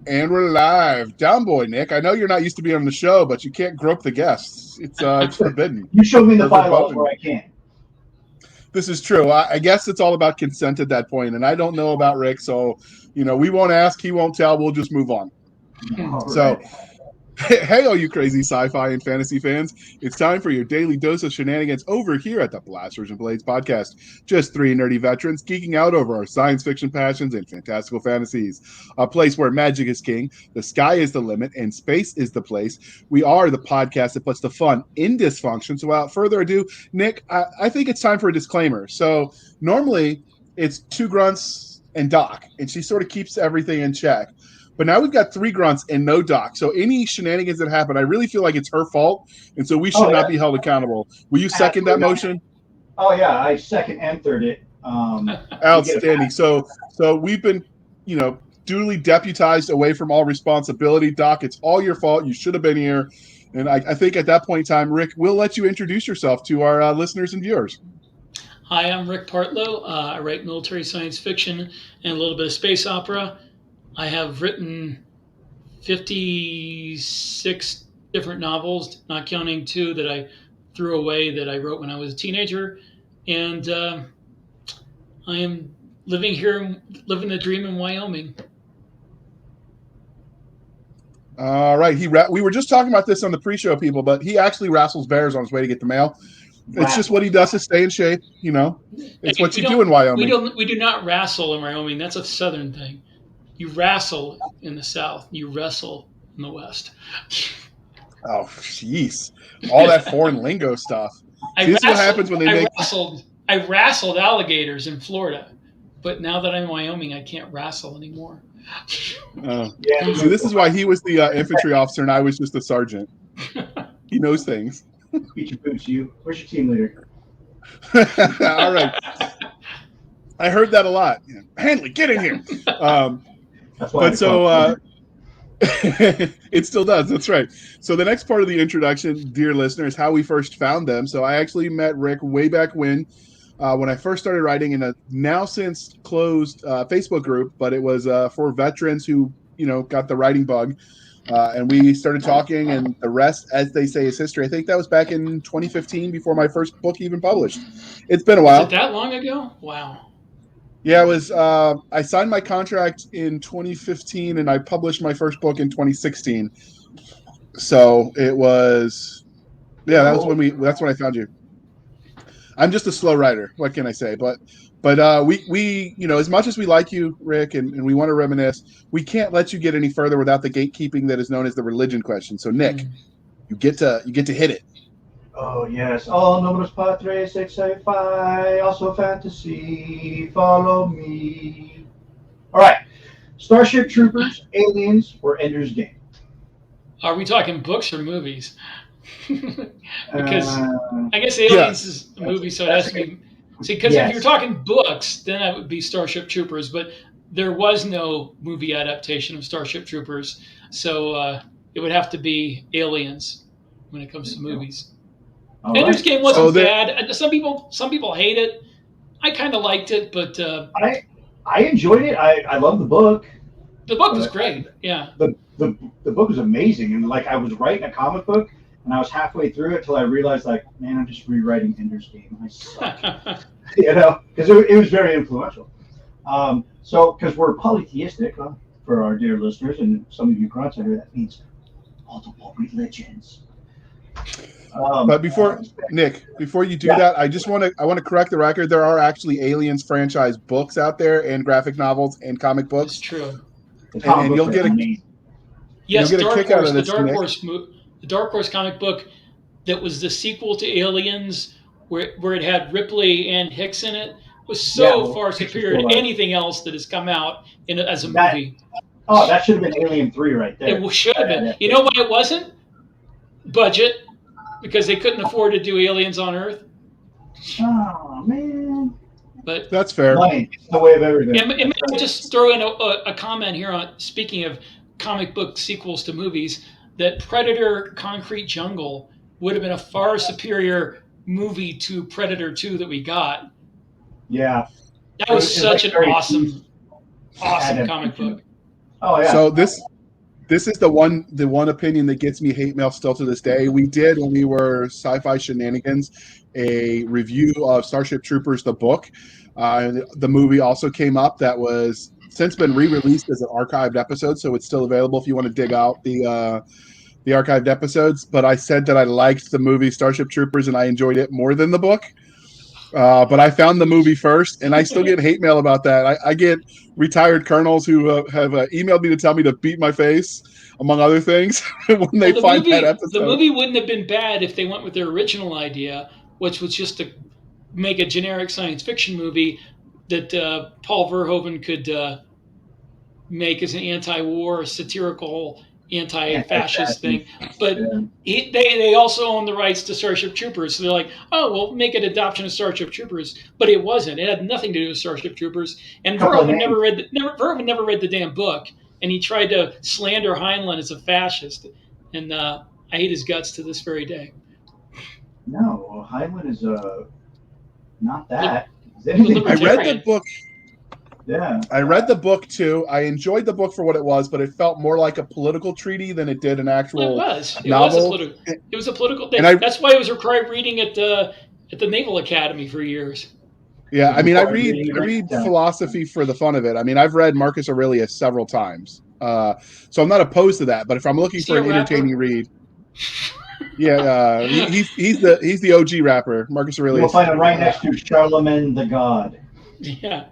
And we're live. Down boy, Nick. I know you're not used to being on the show, but you can't grope the guests. It's forbidden. You showed me the bylaws where I can. This is true. I guess it's all about consent at that point, and I don't know about Rick, so we won't ask, he won't tell. We'll just move on. So, hey, all you crazy sci-fi and fantasy fans, it's time for your daily dose of shenanigans over here at the Blasters and Blades podcast. Just three nerdy veterans geeking out over our science fiction passions and fantastical fantasies. A place where magic is king, the sky is the limit, and space is the place. We are the podcast that puts the fun in dysfunction. So without further ado, Nick, I think it's time for a disclaimer. So normally it's two grunts and Doc, and she sort of keeps everything in check. But now we've got three grunts and no Doc. So any shenanigans that happen, I really feel like it's her fault. And so we should not be held accountable. Will you second that motion? Oh, yeah. I second and third it. Outstanding. So we've been, duly deputized away from all responsibility. Doc, it's all your fault. You should have been here. And I think at that point in time, Rick, we'll let you introduce yourself to our listeners and viewers. Hi, I'm Rick Partlow. I write military science fiction and a little bit of space opera. I have written 56 different novels, not counting two that I threw away that I wrote when I was a teenager. And I am living the dream in Wyoming. All right. We were just talking about this on the pre-show, people, but he actually wrestles bears on his way to get the mail. It's just what he does to stay in shape, It's what you do in Wyoming. We do not wrestle in Wyoming. That's a southern thing. You wrestle in the South. You wrestle in the West. Oh, jeez. All that foreign lingo stuff. This is what happens when they I wrestled alligators in Florida. But now that I'm in Wyoming, I can't wrestle anymore. So this is why he was the infantry officer and I was just a sergeant. He knows things. Beat your boots, you. Where's your team leader? All right. I heard that a lot. Handley, get in here. It still does. That's right. So the next part of the introduction, dear listeners, how we first found them. So I actually met Rick way back when I first started writing in a now since closed Facebook group, but it was for veterans who, got the writing bug. And we started talking, and the rest, as they say, is history. I think that was back in 2015 before my first book even published. It's been a while. Was it that long ago? Wow. Yeah, it was. I signed my contract in 2015, and I published my first book in 2016. So it was, that's when I found you. I'm just a slow writer. What can I say? But we as much as we like you, Rick, and we want to reminisce, we can't let you get any further without the gatekeeping that is known as the religion question. So Nick, you get to hit it. Oh, yes. All numbers patres exify, also fantasy, follow me. All right. Starship Troopers, Aliens, or Ender's Game? Are we talking books or movies? Because I guess Aliens is a movie, so it has to be. See, because if you're talking books, then that would be Starship Troopers, but there was no movie adaptation of Starship Troopers, so it would have to be Aliens when it comes to movies. Ender's Game wasn't bad. Some people hate it. I kind of liked it, but I enjoyed it. I love the book. The book was great. Yeah. The book was amazing, and I was writing a comic book, and I was halfway through it till I realized, man, I'm just rewriting Ender's Game. I suck. Because it was very influential. Because we're polytheistic, for our dear listeners, and some of you grunts out here, that means multiple religions. But before you do that, I want to correct the record. There are actually Aliens franchise books out there, and graphic novels and comic books. It's true. And you'll get a kick out of this. The Dark Horse comic book that was the sequel to Aliens, where it had Ripley and Hicks in it, was so far superior to anything else that has come out as a movie. Oh, that should have been Alien 3 right there. It should have been. You know why it wasn't? Budget. Because they couldn't afford to do Aliens on Earth. Oh, man. But that's fair. It's the way of everything. And I'll just throw in a comment here on, speaking of comic book sequels to movies, that Predator Concrete Jungle would have been a far superior movie to Predator 2 that we got. Yeah. That was such an awesome comic book. Oh, yeah. So this This is the one opinion that gets me hate mail still to this day. We did, when we were Sci-Fi Shenanigans, a review of Starship Troopers the book. The movie also came up. That was since been re-released as an archived episode, so it's still available if you want to dig out the archived episodes. But I said that I liked the movie Starship Troopers and I enjoyed it more than the book. But I found the movie first, and I still get hate mail about that. I get retired colonels who have emailed me to tell me to beat my face, among other things, when they find that episode. The movie wouldn't have been bad if they went with their original idea, which was just to make a generic science fiction movie that Paul Verhoeven could make as an anti-war, satirical, anti-fascist thing. But they also own the rights to Starship Troopers, so they're like, oh, we'll make an adoption of Starship Troopers. But it wasn't. It had nothing to do with Starship Troopers. And Verhoeven never read the damn book, and he tried to slander Heinlein as a fascist. And I hate his guts to this very day. No, Heinlein is not that. I read the book. Yeah, I read the book too. I enjoyed the book for what it was, but it felt more like a political treaty than it did an actual novel. It was a political. That's why it was required reading at the Naval Academy for years. Yeah, I mean, I read philosophy for the fun of it. I mean, I've read Marcus Aurelius several times, so I'm not opposed to that. But if I'm looking for an entertaining read, yeah, he's the OG rapper, Marcus Aurelius. You'll find him right next to Charlemagne the God. Yeah.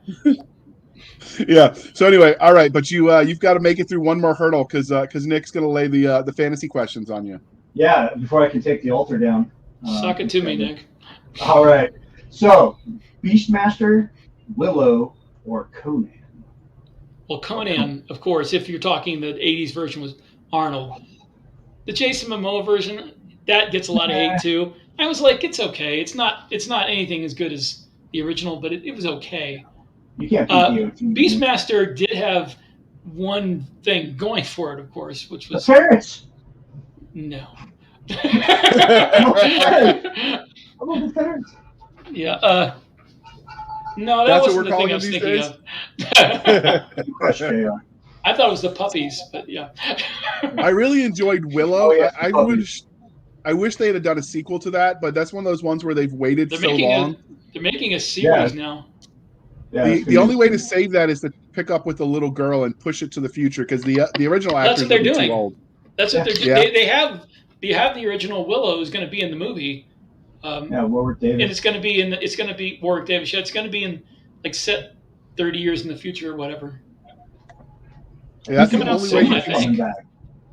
Yeah. So anyway, all right, but you've got to make it through one more hurdle because Nick's going to lay the fantasy questions on you. Yeah, before I can take the altar down. Suck it to me, Nick. All right. So, Beastmaster, Willow, or Conan? Well, Conan, of course. If you're talking the '80s version, was Arnold. The Jason Momoa version, that gets a lot of hate too. I was like, it's okay. It's not anything as good as the original, but it was okay. You can't beat Beastmaster did have one thing going for it, of course, which was the ferrets. No. I love the ferrets. Yeah. No, that wasn't the thing I was thinking of. I thought it was the puppies, but yeah. I really enjoyed Willow. Oh, yeah, I wish they had done a sequel to that, but that's one of those ones where they've waited so long. They're making a series now. Yeah, the only way to save that is to pick up with the little girl and push it to the future because the original actors are too old. That's what they're doing. Yeah. They have the original Willow is going to be in the movie. Warwick Davis. And it's going to be Warwick Davis. Yeah, it's going to be in like set 30 years in the future or whatever. Yeah, that's coming out soon, I think.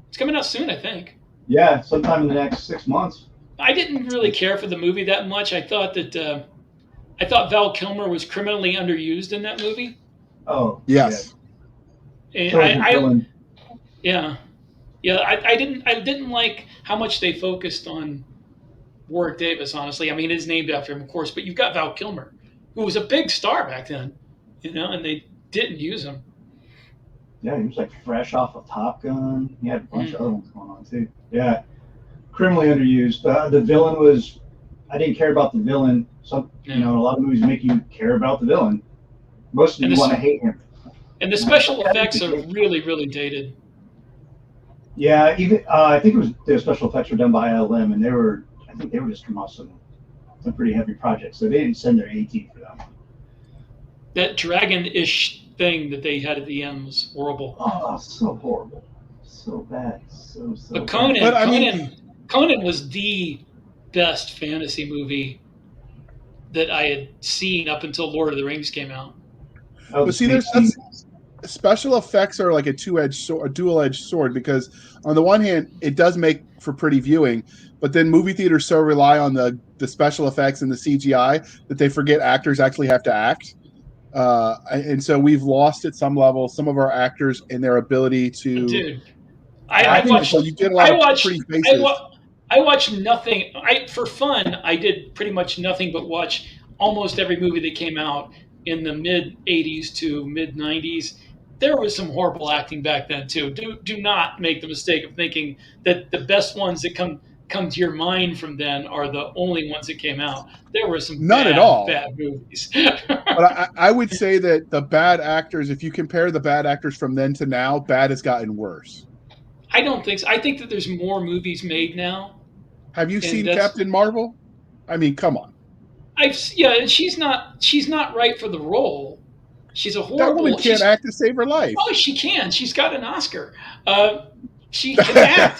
It's coming out soon, I think. Yeah, sometime in the next 6 months. I didn't really care for the movie that much. I thought Val Kilmer was criminally underused in that movie. Oh, yes. And I didn't like how much they focused on Warwick Davis. Honestly, I mean, it's named after him, of course, but you've got Val Kilmer, who was a big star back then, and they didn't use him. Yeah, he was like fresh off of Top Gun. He had a bunch of other ones going on too. Yeah, criminally underused. The villain was. I didn't care about the villain. A lot of movies make you care about the villain. Most of you want to hate him. And the special effects are really, really dated. Yeah, even I think the special effects were done by ILM, and I think they were just coming off some pretty heavy projects, so they didn't send their A team for that one. That dragon-ish thing that they had at the end was horrible. Oh, so horrible, so bad, so. But Conan was the best fantasy movie that I had seen up until Lord of the Rings came out. But see, special effects are like a dual-edged sword because on the one hand, it does make for pretty viewing, but then movie theaters so rely on the special effects and the CGI that they forget actors actually have to act. And so we've lost at some level some of our actors in their ability to. Dude, I watched nothing. For fun, I did pretty much nothing but watch almost every movie that came out in the mid '80s to mid '90s. There was some horrible acting back then too. Do not make the mistake of thinking that the best ones that come to your mind from then are the only ones that came out. There were some bad movies. But I would say that the bad actors, if you compare the bad actors from then to now, bad has gotten worse. I don't think so. I think that there's more movies made now. Have you seen Captain Marvel? I mean, come on. And she's not right for the role. She's a horrible. That woman can't act to save her life. Oh, she can. She's got an Oscar. She can act.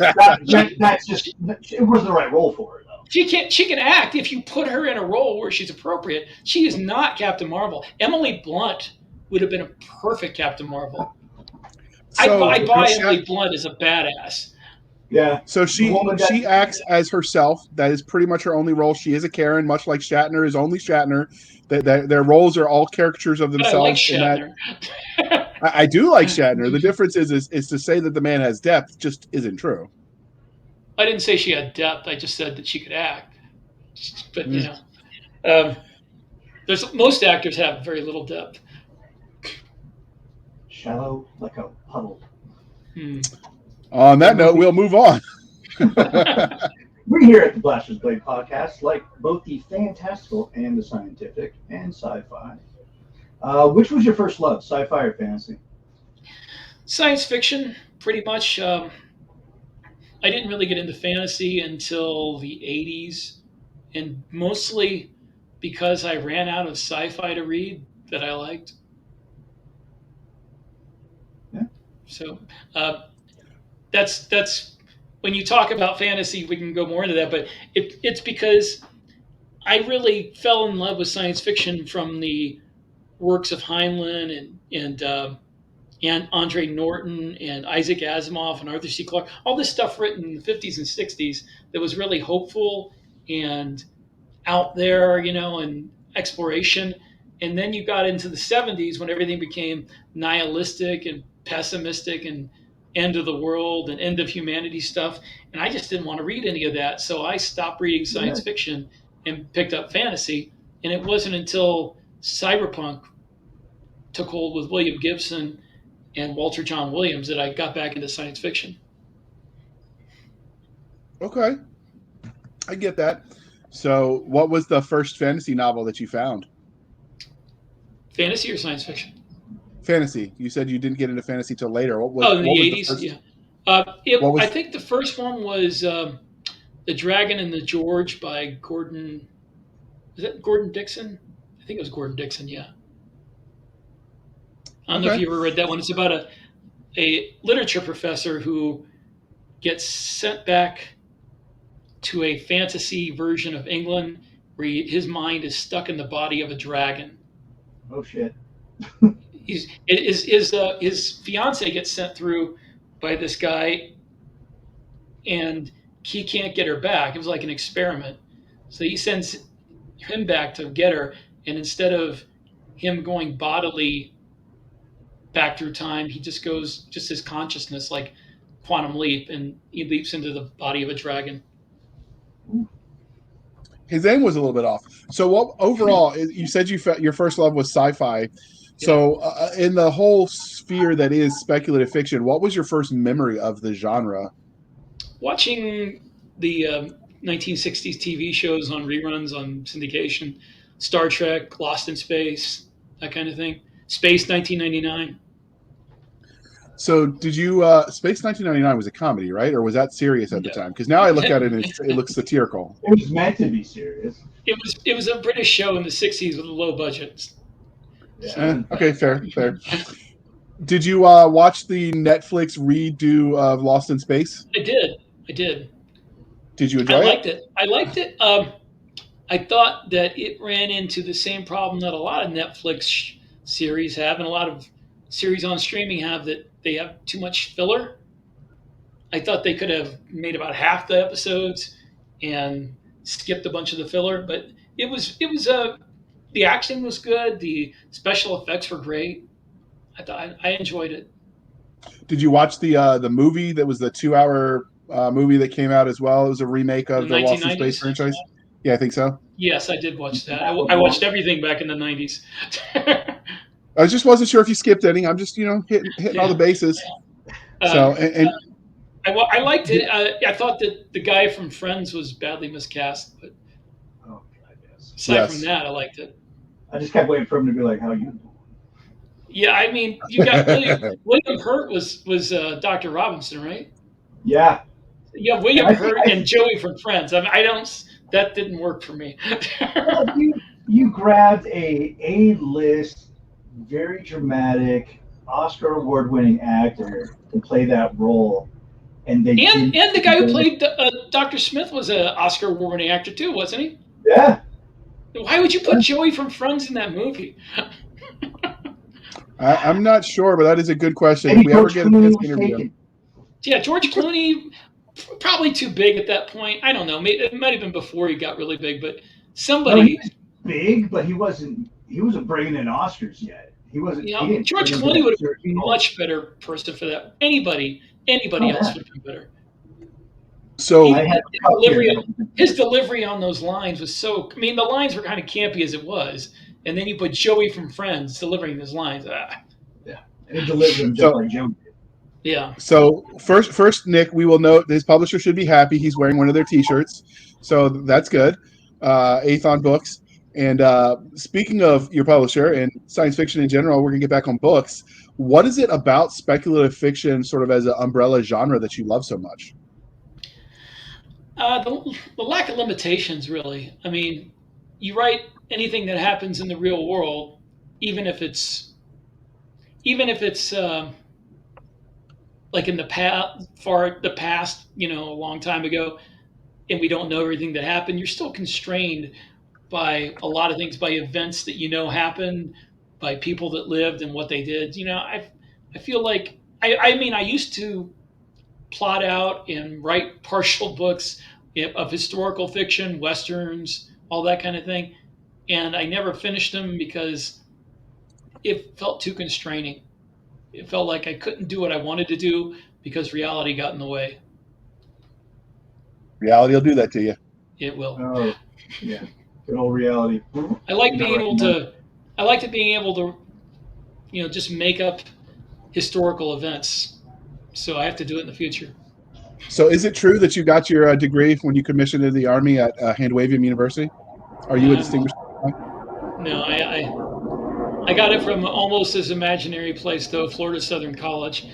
That's just it wasn't the right role for her, though. She can act if you put her in a role where she's appropriate. She is not Captain Marvel. Emily Blunt would have been a perfect Captain Marvel. So I buy Emily Blunt as a badass. Yeah. So she acts as herself. That is pretty much her only role. She is a Karen, much like Shatner is only Shatner. Their roles are all caricatures of themselves. But I like Shatner. I do like Shatner. The difference is to say that the man has depth just isn't true. I didn't say she had depth. I just said that she could act. But you know, most actors have very little depth. Shallow like a puddle. On that note, we'll move on. We here at the Blaster's Blade podcast like both the fantastical and the scientific and sci-fi. Which was your first love, sci-fi or fantasy? Science fiction, pretty much. I didn't really get into fantasy until the 80s, and mostly because I ran out of sci-fi to read that I liked. Yeah. So that's when you talk about fantasy, we can go more into that, but it's because I really fell in love with science fiction from the works of Heinlein and Andre Norton and Isaac Asimov and Arthur C. Clarke, all this stuff written in the 50s and 60s that was really hopeful and out there, you know, and exploration. And then you got into the 70s when everything became nihilistic and pessimistic and end of the world and end of humanity stuff. And I just didn't want to read any of that. So I stopped reading science fiction and picked up fantasy. And it wasn't until cyberpunk took hold with William Gibson and Walter John Williams that I got back into science fiction. Okay. I get that. So what was the first fantasy novel that you found? Fantasy or science fiction? Fantasy. You said you didn't get into fantasy till later. In the 80s, yeah. I think the first one was The Dragon and the George by Gordon. Is that Gordon Dixon? I think it was Gordon Dixon, yeah. I don't know if you ever read that one. It's about a literature professor who gets sent back to a fantasy version of England where his mind is stuck in the body of a dragon. Oh, shit. His fiance gets sent through by this guy, and he can't get her back. It was like an experiment. So he sends him back to get her, and instead of him going bodily back through time, he just goes, just his consciousness, like quantum leap, and he leaps into the body of a dragon. His aim was a little bit off. So what overall, you said your first love was sci-fi. So in the whole sphere that is speculative fiction, what was your first memory of the genre? Watching the 1960s TV shows on reruns on syndication, Star Trek, Lost in Space, that kind of thing. Space 1999. So did you Space 1999 was a comedy, right? Or was that serious at the time? Because now I look at it and it looks satirical. It was meant to be serious. It was a British show in the 60s with a low budget. Yeah. Okay, fair. Did you watch the Netflix redo of Lost in Space? I did. Did you enjoy it? I liked it. I thought that it ran into the same problem that a lot of Netflix series have, and a lot of series on streaming have, that they have too much filler. I thought they could have made about half the episodes and skipped a bunch of the filler, but it was the action was good. The special effects were great. I enjoyed it. Did you watch the movie that was the 2-hour movie that came out as well? It was a remake of the Lost in Space franchise. Yeah, I think so. Yes, I did watch that. I watched everything back in the 90s. I just wasn't sure if you skipped any. I'm just, hitting all the bases. So, I liked it. I thought that the guy from Friends was badly miscast, but aside from that, I liked it. I just kept waiting for him to be like, "How you doing?" Yeah, I mean, you got William Hurt was Dr. Robinson, right? Yeah. Yeah, William Hurt and Joey from Friends. I mean, I don't. That didn't work for me. Well, you grabbed a A-list, very dramatic, Oscar award-winning actor to play that role, and they didn't. And the guy who played Dr. Smith was an Oscar award-winning actor too, wasn't he? Yeah. Why would you put Joey from Friends in that movie? I'm not sure, but that is a good question. Maybe If we ever George get a Clooney chance to was interview him. taken. Yeah, George Clooney, probably too big at that point. I don't know. It might have been before he got really big, but No, somebody. he was big, but he wasn't. He wasn't bringing in Oscars yet. He wasn't. You He know, didn't George turn into Clooney that would have serious been a role. much better person for that. Anybody Oh, else yeah. would have been better. So I had a cup here. His delivery on those lines was so. I mean, the lines were kind of campy as it was, and then you put Joey from Friends delivering those lines. Yeah, and he delivered them just So- like Joe did. Yeah. So first, Nick, we will note his publisher should be happy. He's wearing one of their T-shirts, so that's good. Athon Books. And speaking of your publisher and science fiction in general, we're gonna get back on books. What is it about speculative fiction, sort of as an umbrella genre, that you love so much? The lack of limitations, really. I mean, you write anything that happens in the real world, even if it's like in the past, a long time ago, and we don't know everything that happened. You're still constrained by a lot of things, by events that happened, by people that lived and what they did. I feel like I mean I used to plot out and write partial books of historical fiction, westerns, all that kind of thing, and I never finished them because it felt too constraining. It felt like I couldn't do what I wanted to do because reality got in the way. Reality will do that to you. It will. Oh, yeah, good old reality. I like being able to. I like being able to, just make up historical events. So I have to do it in the future. So is it true that you got your degree when you commissioned in the Army at Handwavium University? Are you a distinguished? No, I got it from almost as imaginary place though, Florida Southern College.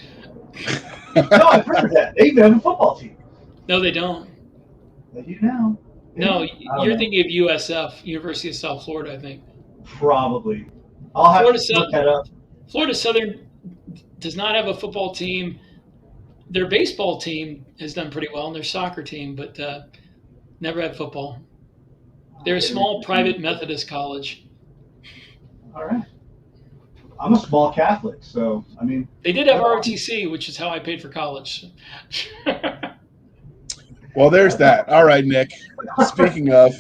No, I've heard of that. They even have a football team. No, they don't. They do now. No, don't you're know. thinking of USF, University of South Florida, I think. Probably. I'll have Florida to look that up. Florida Southern does not have a football team. Their baseball team has done pretty well, and their soccer team, but never had football. They're a small private Methodist college. All right. I'm a small Catholic, so I mean. They did have ROTC, which is how I paid for college. Well, there's that. All right, Nick. Speaking of.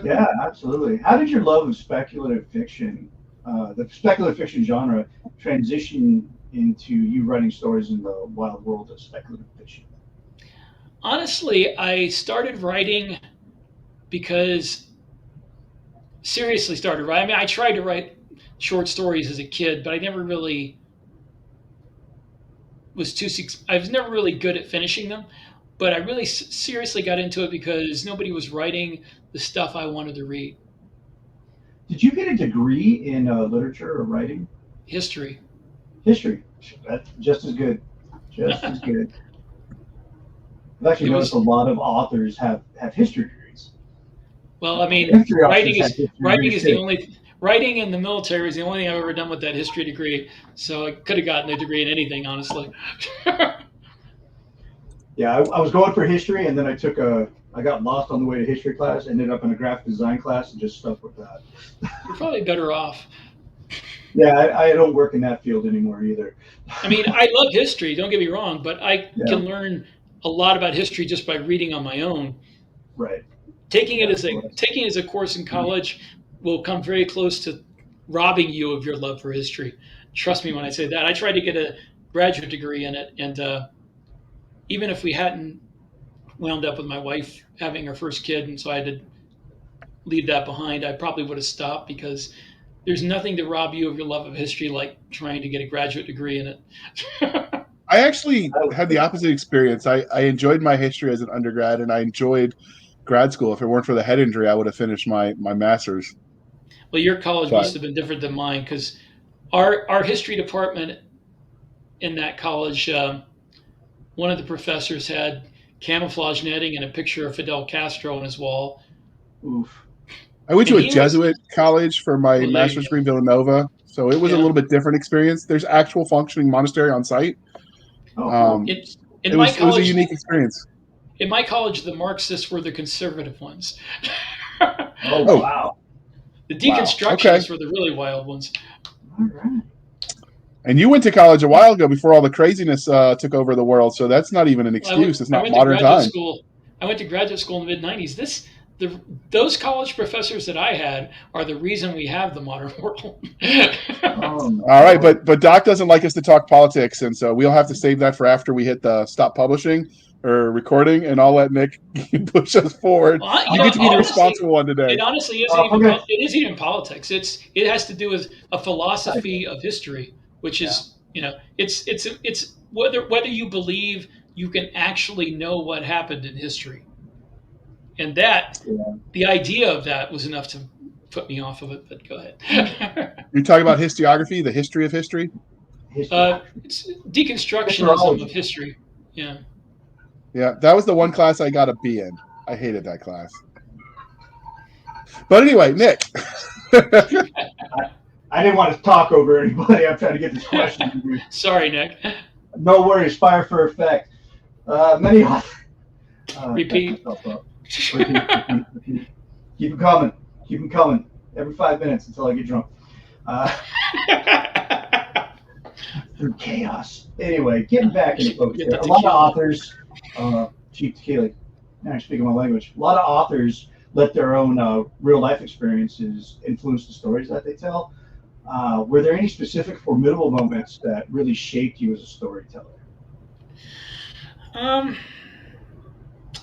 Yeah, absolutely. How did your love of speculative fiction, the speculative fiction genre, transition into you writing stories in the wild world of speculative fiction? Honestly, I started writing because seriously started writing. I mean, I tried to write short stories as a kid, but I never really I was never really good at finishing them. But I really seriously got into it because nobody was writing the stuff I wanted to read. Did you get a degree in literature or writing? History. History. That's just as good. Just as good. I've actually noticed a lot of authors have history degrees. Well, I mean, writing in the military is the only thing I've ever done with that history degree. So I could have gotten a degree in anything, honestly. Yeah, I was going for history, and then I got lost on the way to history class, ended up in a graphic design class, and just stuck with that. You're probably better off. Yeah, I don't work in that field anymore either. I mean, I love history, don't get me wrong, but I can learn a lot about history just by reading on my own. Right. Taking it as a course in college will come very close to robbing you of your love for history. Trust me when I say that. I tried to get a graduate degree in it, and even if we hadn't wound up with my wife having her first kid, and so I had to leave that behind, I probably would have stopped because there's nothing to rob you of your love of history like trying to get a graduate degree in it. I actually had the opposite experience. I enjoyed my history as an undergrad, and I enjoyed grad school. If it weren't for the head injury, I would have finished my master's. Well, your college must have been different than mine because our history department in that college one of the professors had camouflage netting and a picture of Fidel Castro on his wall. Oof. I went And to a he was- Jesuit college for my Well, there you master's go. degree in Villanova, so it was a Yeah. little bit different experience. There's actual functioning monastery on site. Oh, cool. In my It was a college, unique experience. in my college, the Marxists were the conservative ones. Oh, Oh. wow. The deconstructionists were the really wild ones. All right. And you went to college a while ago before all the craziness took over the world, so that's not even an excuse. It's not modern time. I went to graduate school in the mid-'90s. Those college professors that I had are the reason we have the modern world. All right, but Doc doesn't like us to talk politics, and so we'll have to save that for after we hit the stop publishing or recording, and I'll let Nick push us forward. Well, you get to be the responsible one today. It honestly isn't even politics. It has to do with a philosophy of history, which is it's whether you believe you can actually know what happened in history. And the idea of that was enough to put me off of it, but go ahead. You're talking about historiography, the history of history? It's deconstructionism of history. Yeah. Yeah, that was the one class I got a B in. I hated that class. But anyway, Nick. I didn't want to talk over anybody. I'm trying to get this question. Sorry, Nick. No worries. Fire for effect. Many. Repeat. Repeat. Keep them coming. Keep them coming. Every 5 minutes until I get drunk. Through chaos. Anyway, getting back into folks here. A lot of authors, cheap tequila. Now speaking my language. A lot of authors let their own real life experiences influence the stories that they tell. Were there any specific formidable moments that really shaped you as a storyteller?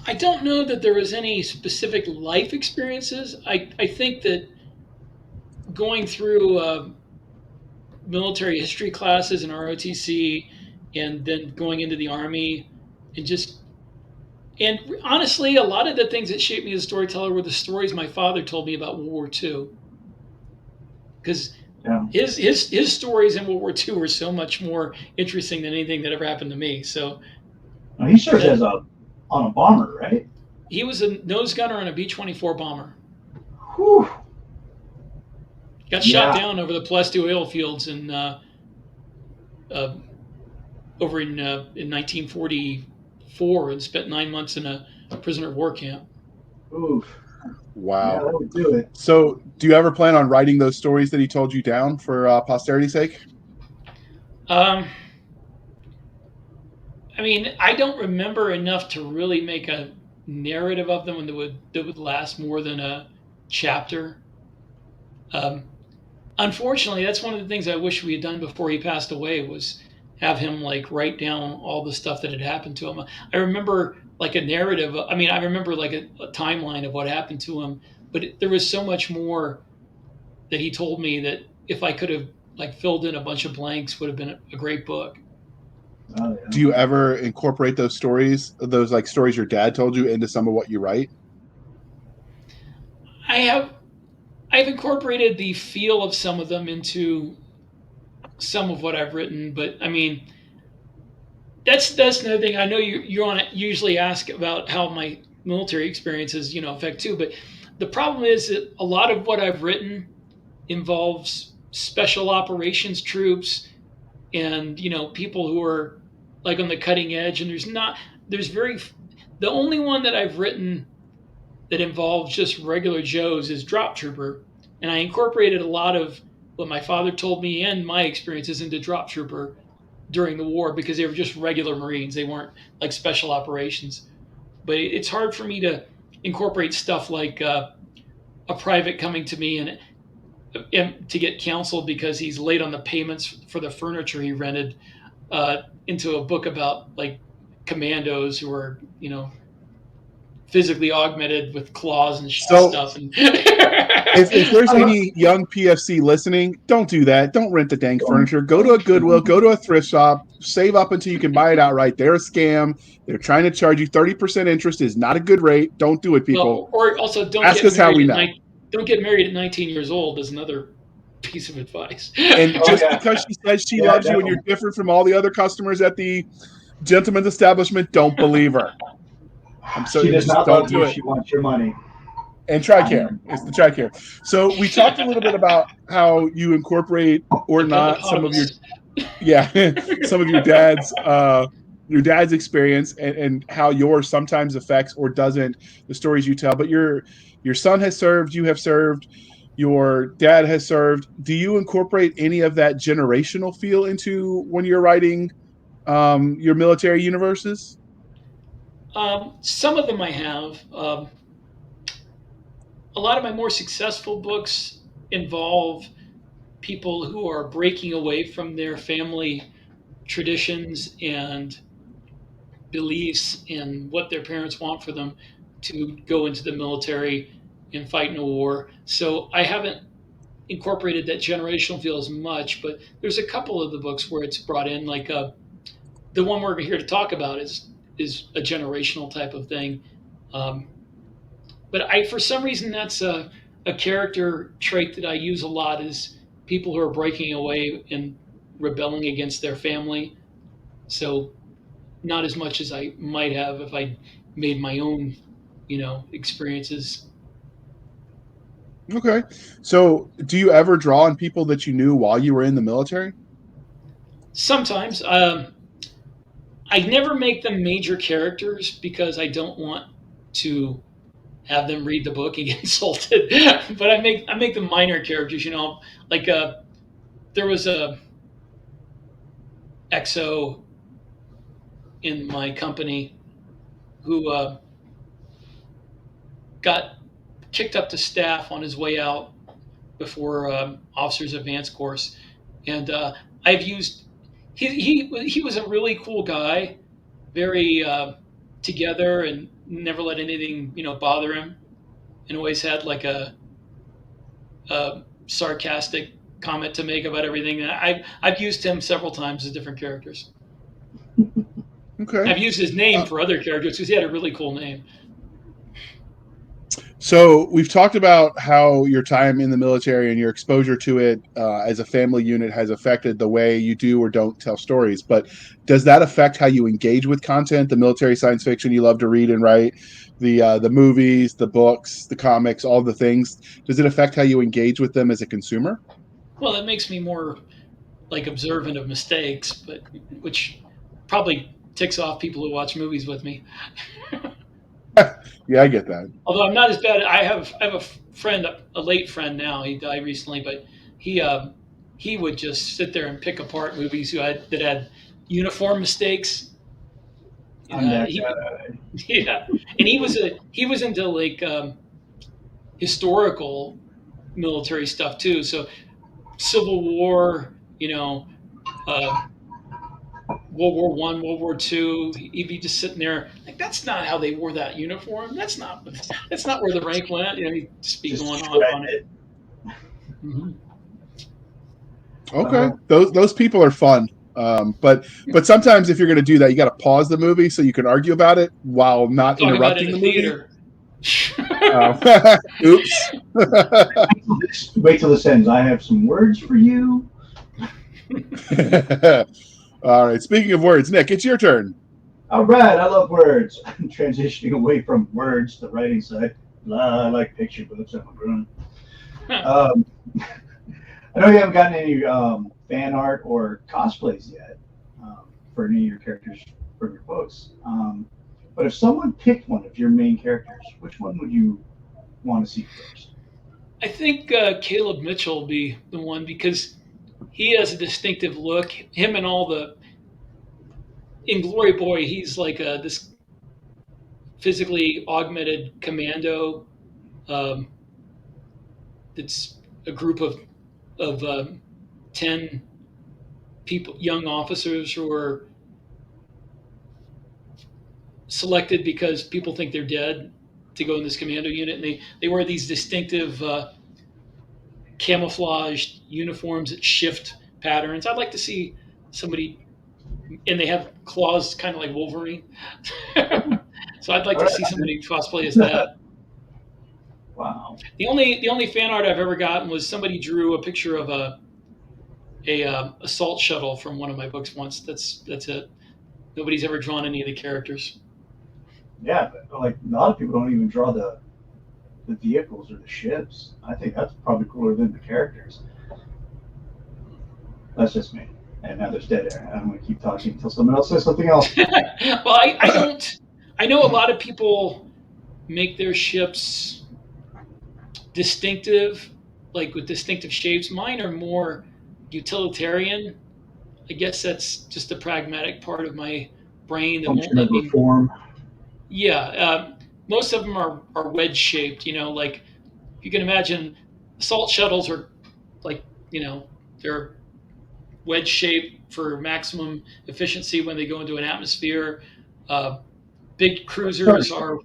I don't know that there was any specific life experiences. I think that going through military history classes in ROTC and then going into the Army and honestly, a lot of the things that shaped me as a storyteller were the stories my father told me about World War II. Because his stories in World War II were so much more interesting than anything that ever happened to me. So he served on a bomber, right? He was a nose gunner on a B-24 bomber. Whew. Got shot down over the Palestine oil fields over in 1944 and spent 9 months in a prisoner of war camp. Oof. Wow. Yeah, that would do it. So do you ever plan on writing those stories that he told you down for posterity's sake? I mean, I don't remember enough to really make a narrative of them that would last more than a chapter. Unfortunately, that's one of the things I wish we had done before he passed away was have him write down all the stuff that had happened to him. I remember a narrative. I mean, I remember a timeline of what happened to him, but there was so much more that he told me that if I could have filled in a bunch of blanks, would have been a great book. Oh, yeah. Do you ever incorporate those stories, those stories your dad told you, into some of what you write? I've incorporated the feel of some of them into some of what I've written, but I mean, that's another thing. I know you usually ask about how my military experiences, affect too, but the problem is that a lot of what I've written involves special operations troops and people who are on the cutting edge, and the only one that I've written that involves just regular Joes is Drop Trooper, and I incorporated a lot of what my father told me and my experiences into Drop Trooper during the war because they were just regular Marines. They weren't special operations. But it's hard for me to incorporate stuff like a private coming to me and to get counseled because he's late on the payments for the furniture he rented into a book about commandos who are physically augmented with claws and stuff. And if there's any young PFC listening, don't do that. Don't rent the dang furniture. Go to a Goodwill. Go to a thrift shop. Save up until you can buy it outright. They're a scam. They're trying to charge you 30% interest. Is not a good rate. Don't do it, people. Or also don't ask us how we know. Don't get married at 19 years old is another piece of advice. And just because she says she loves you and you're different from all the other customers at the Gentleman's establishment, don't believe her. She does not don't love do you. it. She wants your money. And TRICARE. It's the TRICARE. So we talked a little bit about how you incorporate or not some of your some of your dad's experience and how yours sometimes affects or doesn't the stories you tell. But your son has served, you have served, your dad has served. Do you incorporate any of that generational feel into when you're writing your military universes? Some of them I have. A lot of my more successful books involve people who are breaking away from their family traditions and beliefs and what their parents want for them to go into the military and fight in a war. So I haven't incorporated that generational feel as much, but there's a couple of the books where it's brought in, like the one we're here to talk about is a generational type of thing. Um, but I, for some reason, that's a character trait that I use a lot is people who are breaking away and rebelling against their family. So not as much as I might have if I made my own, experiences. Okay. So do you ever draw on people that you knew while you were in the military? Sometimes I never make them major characters because I don't want to have them read the book and get insulted. But I make them minor characters. Like there was a XO in my company who got kicked up to staff on his way out before officers advance course, and I've used he was a really cool guy, very together and never let anything bother him, and always had like a sarcastic comment to make about everything. I've used him several times as different characters. Okay. I've used his name for other characters because he had a really cool name. So we've talked about how your time in the military and your exposure to it as a family unit has affected the way you do or don't tell stories. But does that affect how you engage with content, the military science fiction you love to read and write, the movies, the books, the comics, all the things? Does it affect how you engage with them as a consumer? Well, it makes me more like observant of mistakes, but which probably ticks off people who watch movies with me. Yeah, I get that. Although I'm not as bad. I have a friend, a late friend now. He died recently, but he would just sit there and pick apart movies that had uniform mistakes. I'm that He guy. yeah, and he was into like historical military stuff too. So Civil War, uh, World War I, World War II. He'd be just sitting there like, that's not how they wore that uniform. That's not where the rank went. He'd just be Just going off shred on it. it. Mm-hmm. Okay, those people are fun. But sometimes if you're going to do that, you got to pause the movie so you can argue about it while not Talk about it interrupting in the a movie. theater. Oops. Wait till this ends. I have some words for you. All right. Speaking of words, Nick, it's your turn. All right, I love words. I'm transitioning away from words to writing side. I like picture books. I'm a grunt. Um, I know you haven't gotten any fan art or cosplays yet for any of your characters from your books. But if someone picked one of your main characters, which one would you want to see first? I think Caleb Mitchell will be the one because he has a distinctive look. Him and all the in Glory Boy, he's like this physically augmented commando. Um, it's a group of 10 people, young officers who are selected because people think they're dead to go in this commando unit, and they wear these distinctive camouflaged uniforms that shift patterns. I'd like to see somebody, and they have claws kind of like Wolverine. So I'd like All to see somebody cosplay as right. that. Wow. The only fan art I've ever gotten was somebody drew a picture of a assault shuttle from one of my books once. That's it. Nobody's ever drawn any of the characters. Yeah, but like a lot of people don't even draw the vehicles or the ships. I think that's probably cooler than the characters. That's just me. And now there's dead air. I'm going to keep talking until someone else says something else. Well, I don't. I know a lot of people make their ships distinctive, like with distinctive shapes. Mine are more utilitarian. I guess that's just the pragmatic part of my brain that won't Function let over me. form. Yeah, most of them are wedge shaped. Like you can imagine, assault shuttles are like they're wedge shaped for maximum efficiency when they go into an atmosphere. Uh, Big cruisers are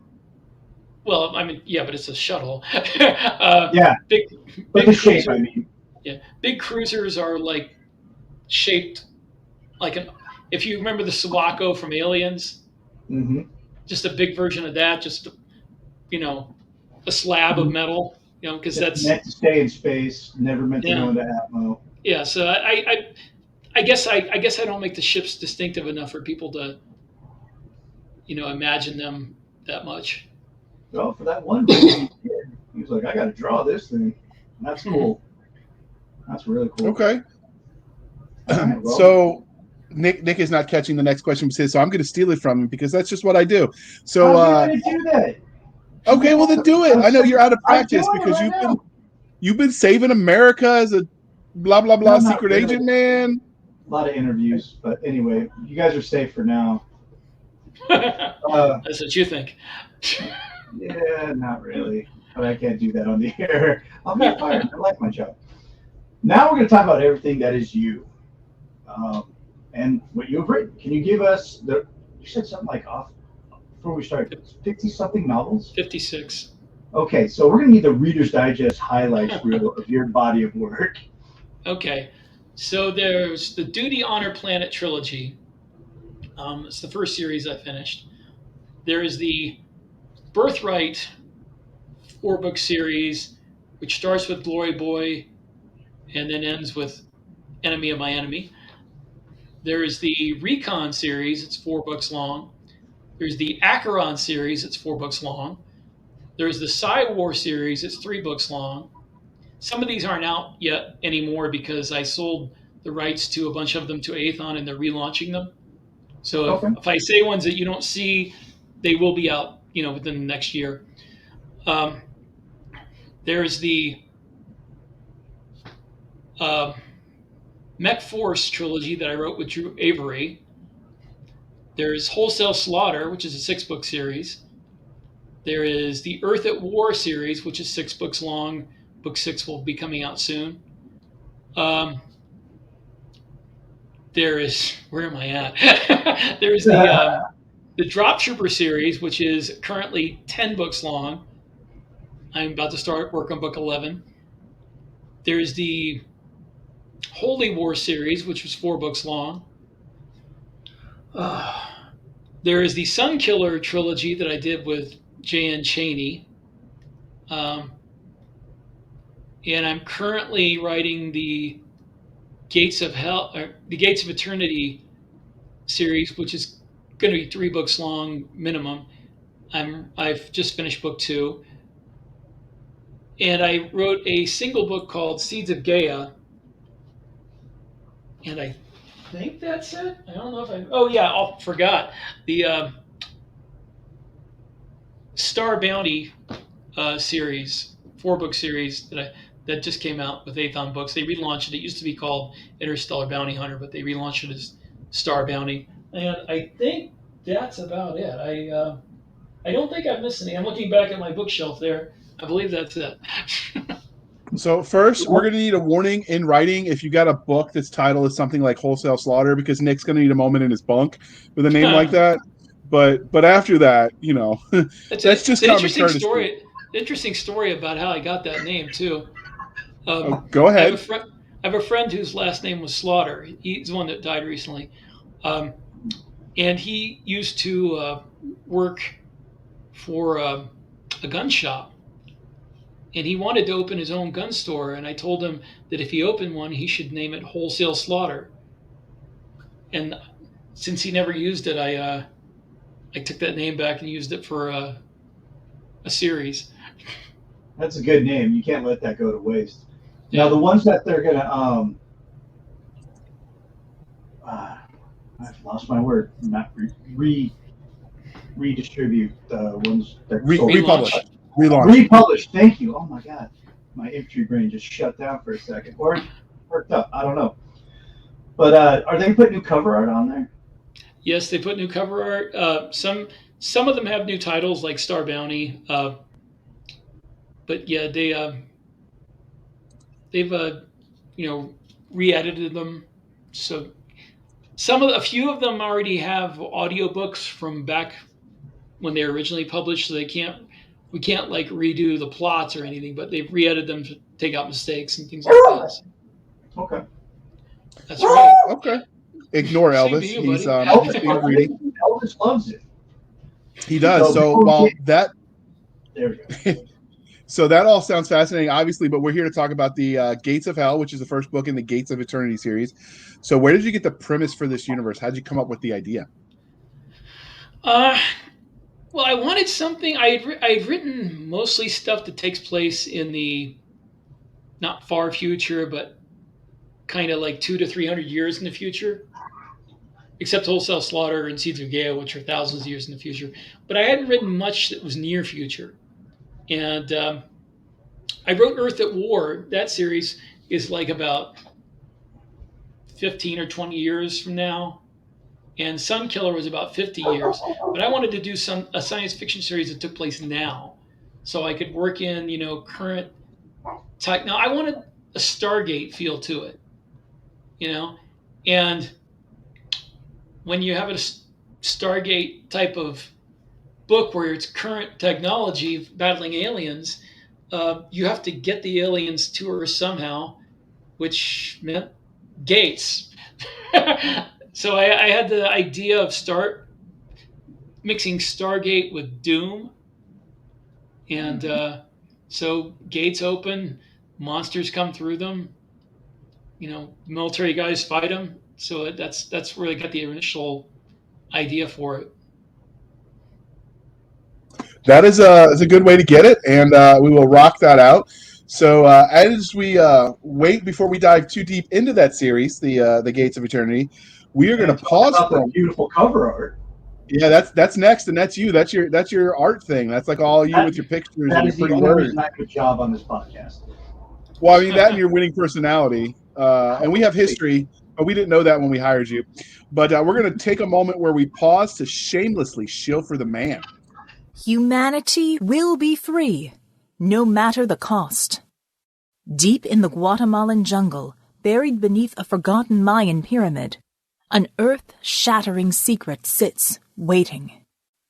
well, I mean, yeah, but it's a shuttle. Yeah, big but big the shape, I cruiser, mean. yeah, big cruisers are like shaped like an. If you remember the Sawako from Aliens, Mm-hmm. just a big version of that, just you know, a slab of metal, because Just that's meant to stay in space, never meant to go yeah, into Atmo. yeah. So I guess I don't make the ships distinctive enough for people to imagine them that much. Well, for that one reason, he was like, I got to draw this thing. And that's cool. That's really cool. Okay. Right, well, So Nick is not catching the next question, so I'm going to steal it from him because that's just what I do. So how are you going to do that? okay, well then do it. I know you're out of I'm practice doing it because right now. you've been saving America as a blah blah blah No, not secret really. agent man. A lot of interviews, but anyway, you guys are safe for now. That's what you think. Yeah, not really. But I can't do that on the air. I'll get fired. I like my job. Now we're going to talk about everything that is you, and what you have written. Can you give us the? You said something like off before we started. 50-something novels. 56. Okay, so we're going to need the Reader's Digest highlights reel of your body of work. Okay, so there's the Duty, Honor, Planet trilogy. It's the first series I finished. There is the Birthright 4-book series, which starts with Glory Boy and then ends with Enemy of My Enemy. There is the Recon series, it's 4 books long. There's the Acheron series, it's 4 books long. There's the Psy-War series, it's 3 books long. Some of these aren't out yet anymore because I sold the rights to a bunch of them to Aethon and they're relaunching them. So Okay. if I say ones that you don't see, they will be out, within the next year. There's the Mech Force trilogy that I wrote with Drew Avery. There's Wholesale Slaughter, which is a 6-book series. There is the Earth at War series, which is 6 books long. Book 6 will be coming out soon. There is, where am I at? There's the Drop Trooper series, which is currently 10 books long. I'm about to start work on book 11. There's the Holy War series, which was 4 books long. There is the Sun Killer trilogy that I did with J.N. Chaney. And I'm currently writing the Gates of Hell, or the Gates of Eternity series, which is going to be 3 books long minimum. I've just finished book 2. And I wrote a single book called Seeds of Gaia. And I think that's it. I don't know if I. Oh yeah, I forgot the Star Bounty series, 4-book series that just came out with Aethon Books. They relaunched it. It used to be called Interstellar Bounty Hunter, but they relaunched it as Star Bounty. And I think that's about it. I don't think I've missed any. I'm looking back at my bookshelf there. I believe that's it. So first, we're going to need a warning in writing if you got a book that's titled as something like Wholesale Slaughter, because Nick's going to need a moment in his bunk with a name like that. But after that, that's just an common interesting courtesy. story. Interesting story about how I got that name too. Go ahead. I have a friend whose last name was Slaughter. He's the one that died recently, and he used to work for a gun shop. And he wanted to open his own gun store, and I told him that if he opened one, he should name it Wholesale Slaughter. And since he never used it, I took that name back and used it for a series. That's a good name. You can't let that go to waste. Yeah. Now the ones that they're gonna I've lost my word. Not redistribute the ones that republish. Relaunch. Republish. Thank you. Oh my God, my infantry brain just shut down for a second, or perked up. I don't know. But are they putting new cover art on there? Yes, they put new cover art. Some of them have new titles like Star Bounty. But yeah, they've re-edited them. So a few of them already have audiobooks from back when they were originally published, so we can't like redo the plots or anything, but they've re-edited them to take out mistakes and things like that. Okay. That's right. Okay. Ignore Elvis. He's being greedy. Elvis loves it. He does. So while that there we go. So that all sounds fascinating, obviously, but we're here to talk about the Gates of Hell, which is the first book in the Gates of Eternity series. So where did you get the premise for this universe? How did you come up with the idea? Well, I wanted something. I had written mostly stuff that takes place in the not far future, but kind of like 200 to 300 years in the future, except Wholesale Slaughter and Seeds of Gale, which are thousands of years in the future. But I hadn't written much that was near future. And I wrote Earth at War. That series is like about 15 or 20 years from now. And Sunkiller was about 50 years. But I wanted to do a science fiction series that took place now. So I could work in, current type. Now, I wanted a Stargate feel to it, And when you have a Stargate type of book where it's current technology battling aliens, you have to get the aliens to Earth somehow, which meant gates. So I had the idea of mixing Stargate with Doom, and so gates open, monsters come through them. Military guys fight them. So that's where I got the initial idea for it. That is a good way to get it, and we will rock that out. So as we wait before we dive too deep into that series, the Gates of Eternity, we are going to pause for the beautiful cover art. Yeah, that's next, and that's you. That's your art thing. That's like all you with your pictures and your pretty words. That is the only reason I do a job on this podcast. Well, I mean that and your winning personality, and we have history, but we didn't know that when we hired you. But we're going to take a moment where we pause to shamelessly shill for the man. Humanity will be free, no matter the cost. Deep in the Guatemalan jungle, buried beneath a forgotten Mayan pyramid, an earth-shattering secret sits, waiting.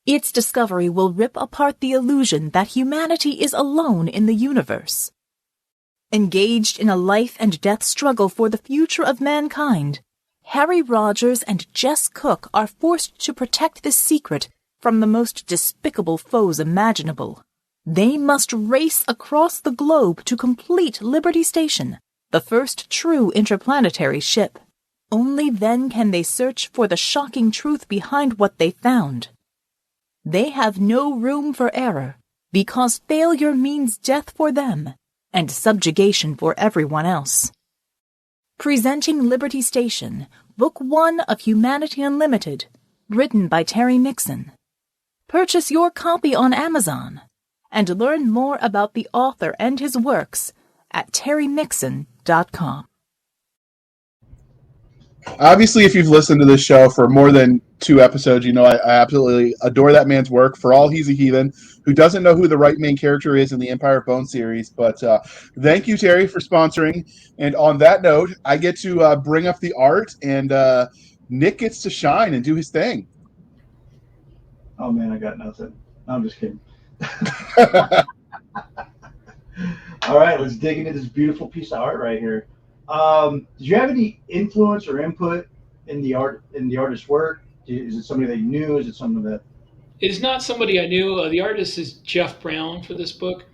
Its discovery will rip apart the illusion that humanity is alone in the universe. Engaged in a life-and-death struggle for the future of mankind, Harry Rogers and Jess Cook are forced to protect this secret from the most despicable foes imaginable. They must race across the globe to complete Liberty Station, the first true interplanetary ship. Only then can they search for the shocking truth behind what they found. They have no room for error, because failure means death for them and subjugation for everyone else. Presenting Liberty Station, Book 1 of Humanity Unlimited, written by Terry Mixon. Purchase your copy on Amazon and learn more about the author and his works at terrymixon.com. Obviously, if you've listened to this show for more than 2 episodes, you know I absolutely adore that man's work. For all he's a heathen who doesn't know who the right main character is in the Empire of Bone series. But thank you, Terry, for sponsoring. And on that note, I get to bring up the art, and Nick gets to shine and do his thing. Oh, man, I got nothing. I'm just kidding. All right, let's dig into this beautiful piece of art right here. Did you have any influence or input in the artist's work? Is it somebody that you knew? Is it someone that... It is not somebody I knew. The artist is Jeff Brown for this book.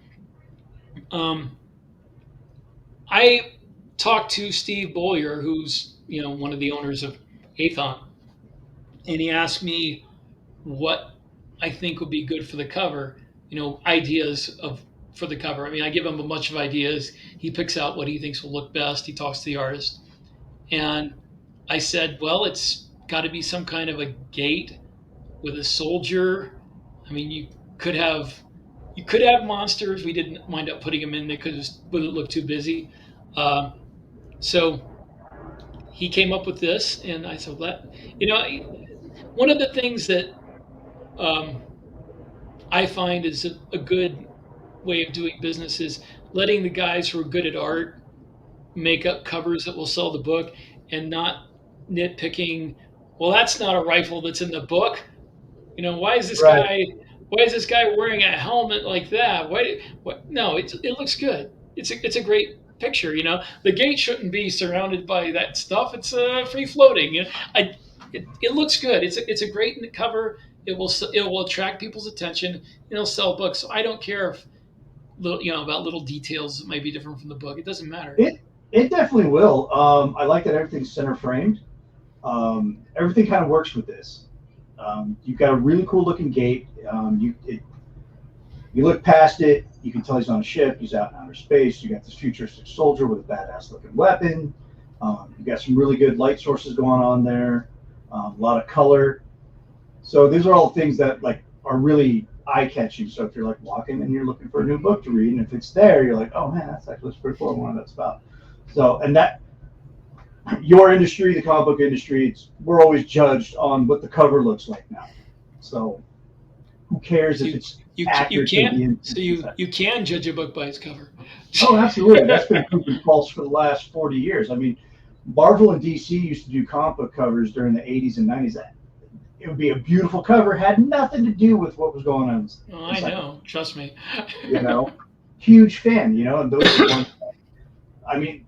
I talked to Steve Bollier, who's one of the owners of Aethon, and he asked me what I think would be good for the cover. Ideas for the cover. I mean, I give him a bunch of ideas. He picks out what he thinks will look best. He talks to the artist, and I said, well, it's got to be some kind of a gate with a soldier. I mean, you could have monsters. We didn't wind up putting them in there because it wouldn't look too busy. Um, so he came up with this, and I said, one of the things that um, I find is a good way of doing business is letting the guys who are good at art make up covers that will sell the book, and not nitpicking. Well, that's not a rifle that's in the book. Why is this Right. guy? Why is this guy wearing a helmet like that? Why? What? No, it looks good. It's a great picture. The gate shouldn't be surrounded by that stuff. It's free floating. It looks good. It's a great cover. It will attract people's attention. And it'll sell books. So I don't care if about little details that might be different from the book. It doesn't matter. It definitely will. I like that everything's center framed. Everything kind of works with this. You've got a really cool looking gate. You look past it, you can tell he's on a ship. He's out in outer space. You got this futuristic soldier with a badass looking weapon. You got some really good light sources going on there. A lot of color. So these are all things that are really eye catching. So if you're walking and you're looking for a new book to read, and if it's there, you're like, oh man, that's actually pretty cool. I wonder what that's about. So, and that your industry, the comic book industry, we're always judged on what the cover looks like now. So who cares if it's you accurate? you can judge a book by its cover. Oh, absolutely. That's been proven false for the last 40 years. I mean, Marvel and DC used to do comic book covers during the 80s and 90s. It would be a beautiful cover, had nothing to do with what was going on. Oh, I know. Trust me. Huge fan, and those are the ones. I mean,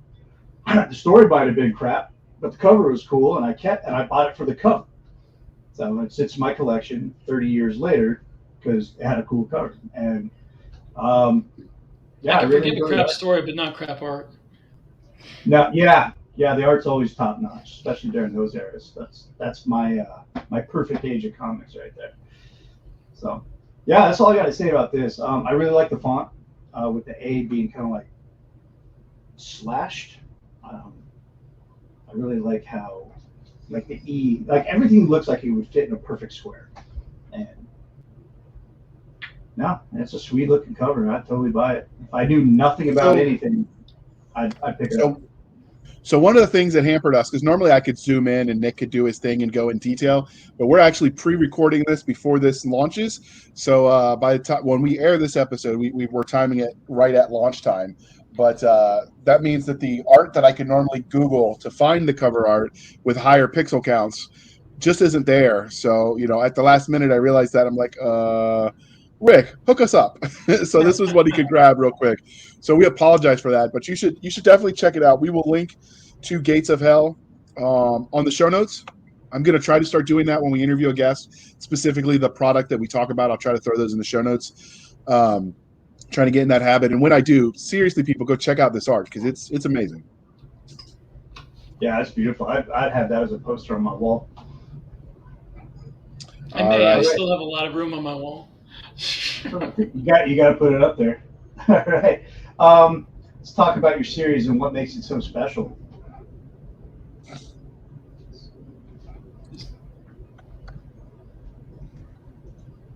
the story might have been crap, but the cover was cool, and I bought it for the cover. So it sits in my collection 30 years later because it had a cool cover. And I can really forgive a crap story, but not crap art. No, yeah, the art's always top notch, especially during those eras. That's my perfect age of comics right there. So, yeah, that's all I got to say about this. I really like the font with the A being kind of like slashed. I really like how, the E, everything looks like it would fit in a perfect square. And no, it's a sweet looking cover. I'd totally buy it. If I knew nothing about anything, I'd pick it up. So one of the things that hampered us, because normally I could zoom in and Nick could do his thing and go in detail, but we're actually pre-recording this before this launches. So by the time when we air this episode, we were timing it right at launch time. But that means that the art that I could normally Google to find the cover art with higher pixel counts just isn't there. So, at the last minute, I realized that. I'm like, Rick, hook us up. So this was what he could grab real quick. So we apologize for that, but you should definitely check it out. We will link to Gates of Hell on the show notes. I'm going to try to start doing that when we interview a guest, specifically the product that we talk about. I'll try to throw those in the show notes. Trying to get in that habit. And when I do, seriously, people, go check out this art because it's amazing. Yeah, it's beautiful. I'd have that as a poster on my wall. I still have a lot of room on my wall. You got to put it up there. All right. Let's talk about your series and what makes it so special.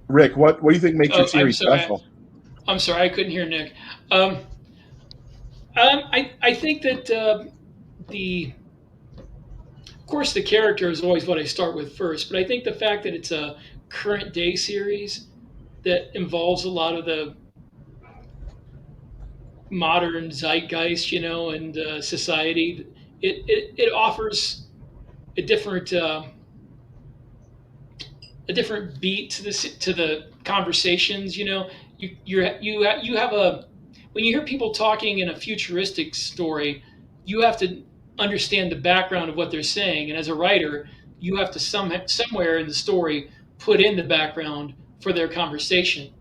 Rick, what do you think makes your series special? I'm sorry, I couldn't hear Nick. I think that of course, the character is always what I start with first, but I think the fact that it's a current day series that involves a lot of the modern zeitgeist, and society, it offers a different beat to the conversations. You have when you hear people talking in a futuristic story, you have to understand the background of what they're saying, and as a writer, you have to somewhere in the story put in the background for their conversation,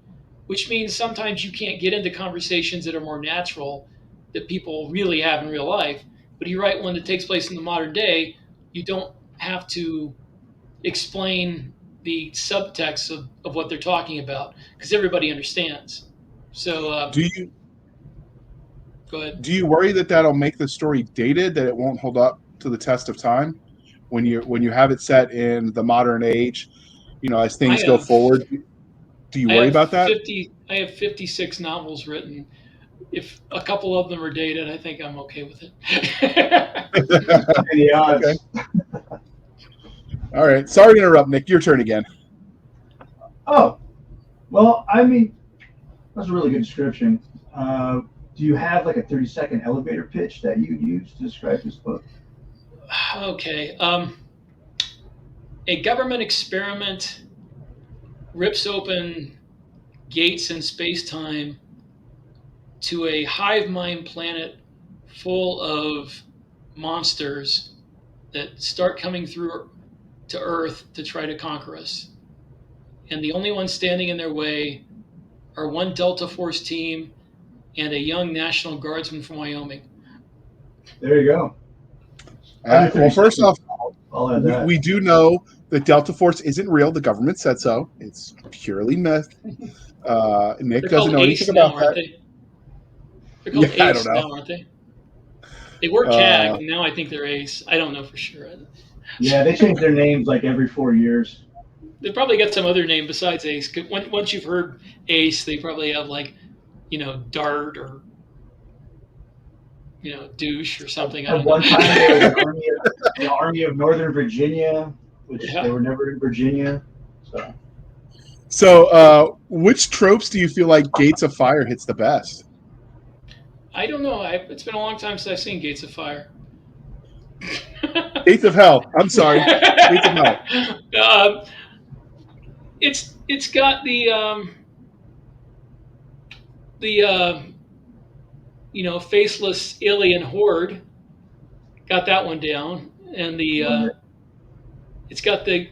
which means sometimes you can't get into conversations that are more natural that people really have in real life. But you write one that takes place in the modern day, you don't have to explain the subtext of what they're talking about, because everybody understands. So Do you go ahead. do you worry that that'll make the story dated, that it won't hold up to the test of time when you have it set in the modern age, as I things go have forward? Do you I worry have about that? 56 novels written. If a couple of them are dated, I think I'm okay with it. Any Okay. odds? All right. Sorry to interrupt, Nick. Your turn again. Oh, well, I mean, that's a really good description. Do you have like a 30-second elevator pitch that you use to describe this book? Okay. A government experiment rips open gates in space-time to a hive mind planet full of monsters that start coming through to Earth to try to conquer us. And the only ones standing in their way are one Delta Force team and a young National Guardsman from Wyoming. There you go. Well, first off, I'll add that. we do know that Delta Force isn't real. The government said so. It's purely myth. Nick doesn't know anything about aren't that. they? They're called I Ace don't know. now, aren't they? They were CAG, and now I think they're Ace. I don't know for sure. Yeah, they change their names like every 4 years. They probably got some other name besides Ace. Once you've heard Ace, they probably have Dart or douche or something. At one time, they were the Army of Northern Virginia, which they were never in Virginia. So, which tropes do you feel like Gates of Fire hits the best? I don't know. It's been a long time since I've seen Gates of Fire. Gates of Hell. I'm sorry. Gates of Hell. It's got the faceless alien horde. Got that one down, and it's got the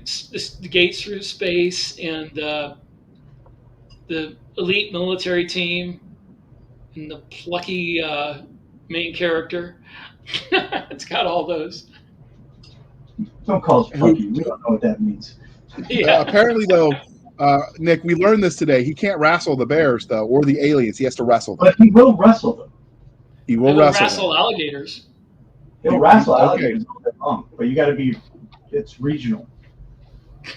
gates through space and the elite military team and the plucky main character. It's got all those. Don't call us plucky. We don't know what that means. Yeah. Apparently, though, Nick, we learned this today. He can't wrestle the bears, though, or the aliens. He has to wrestle them. But he will wrestle them. He will wrestle alligators. He'll wrestle alligators all day long, but you got to be. It's regional.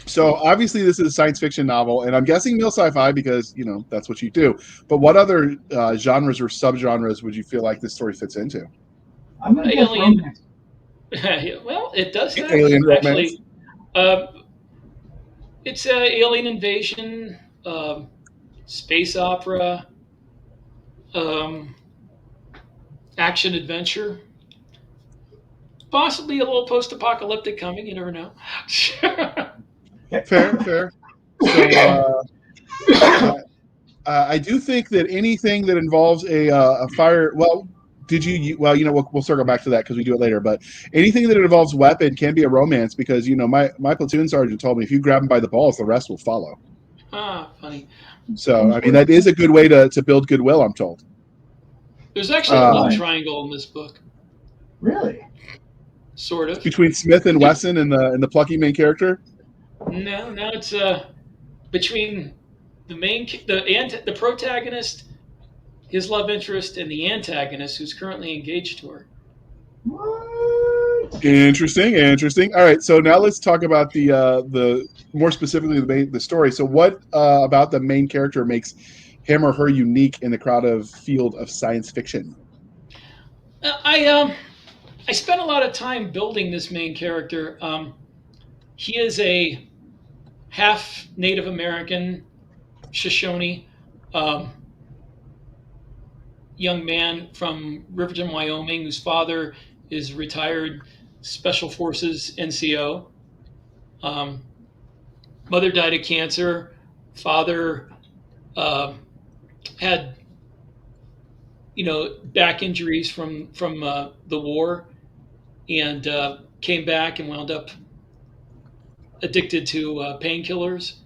So obviously, this is a science fiction novel, and I'm guessing male sci-fi because that's what you do. But what other genres or subgenres would you feel like this story fits into? I'm going to guess romance. Well, it does have alien romance. Actually, it's an alien invasion, space opera, action adventure, possibly a little post-apocalyptic coming. You never know. Fair. So I do think that anything that involves a fire. Well, we'll circle back to that because we do it later. But anything that involves weapon can be a romance because my platoon sergeant told me if you grab them by the balls, the rest will follow. Ah, funny. So I mean that is a good way to build goodwill. I'm told. There's actually a love triangle in this book. Really? Sort of. Between Smith and Wesson and the plucky main character. No, it's between the protagonist, his love interest, and the antagonist, who's currently engaged to her. What? Interesting. All right, so now let's talk about the more specifically the story. So, what about the main character makes him or her unique in the crowded field of science fiction? I spent a lot of time building this main character. He is a half Native American Shoshone young man from Riverton, Wyoming, whose father is retired Special Forces NCO. Mother died of cancer. Father had back injuries from the war, and came back and wound up addicted to painkillers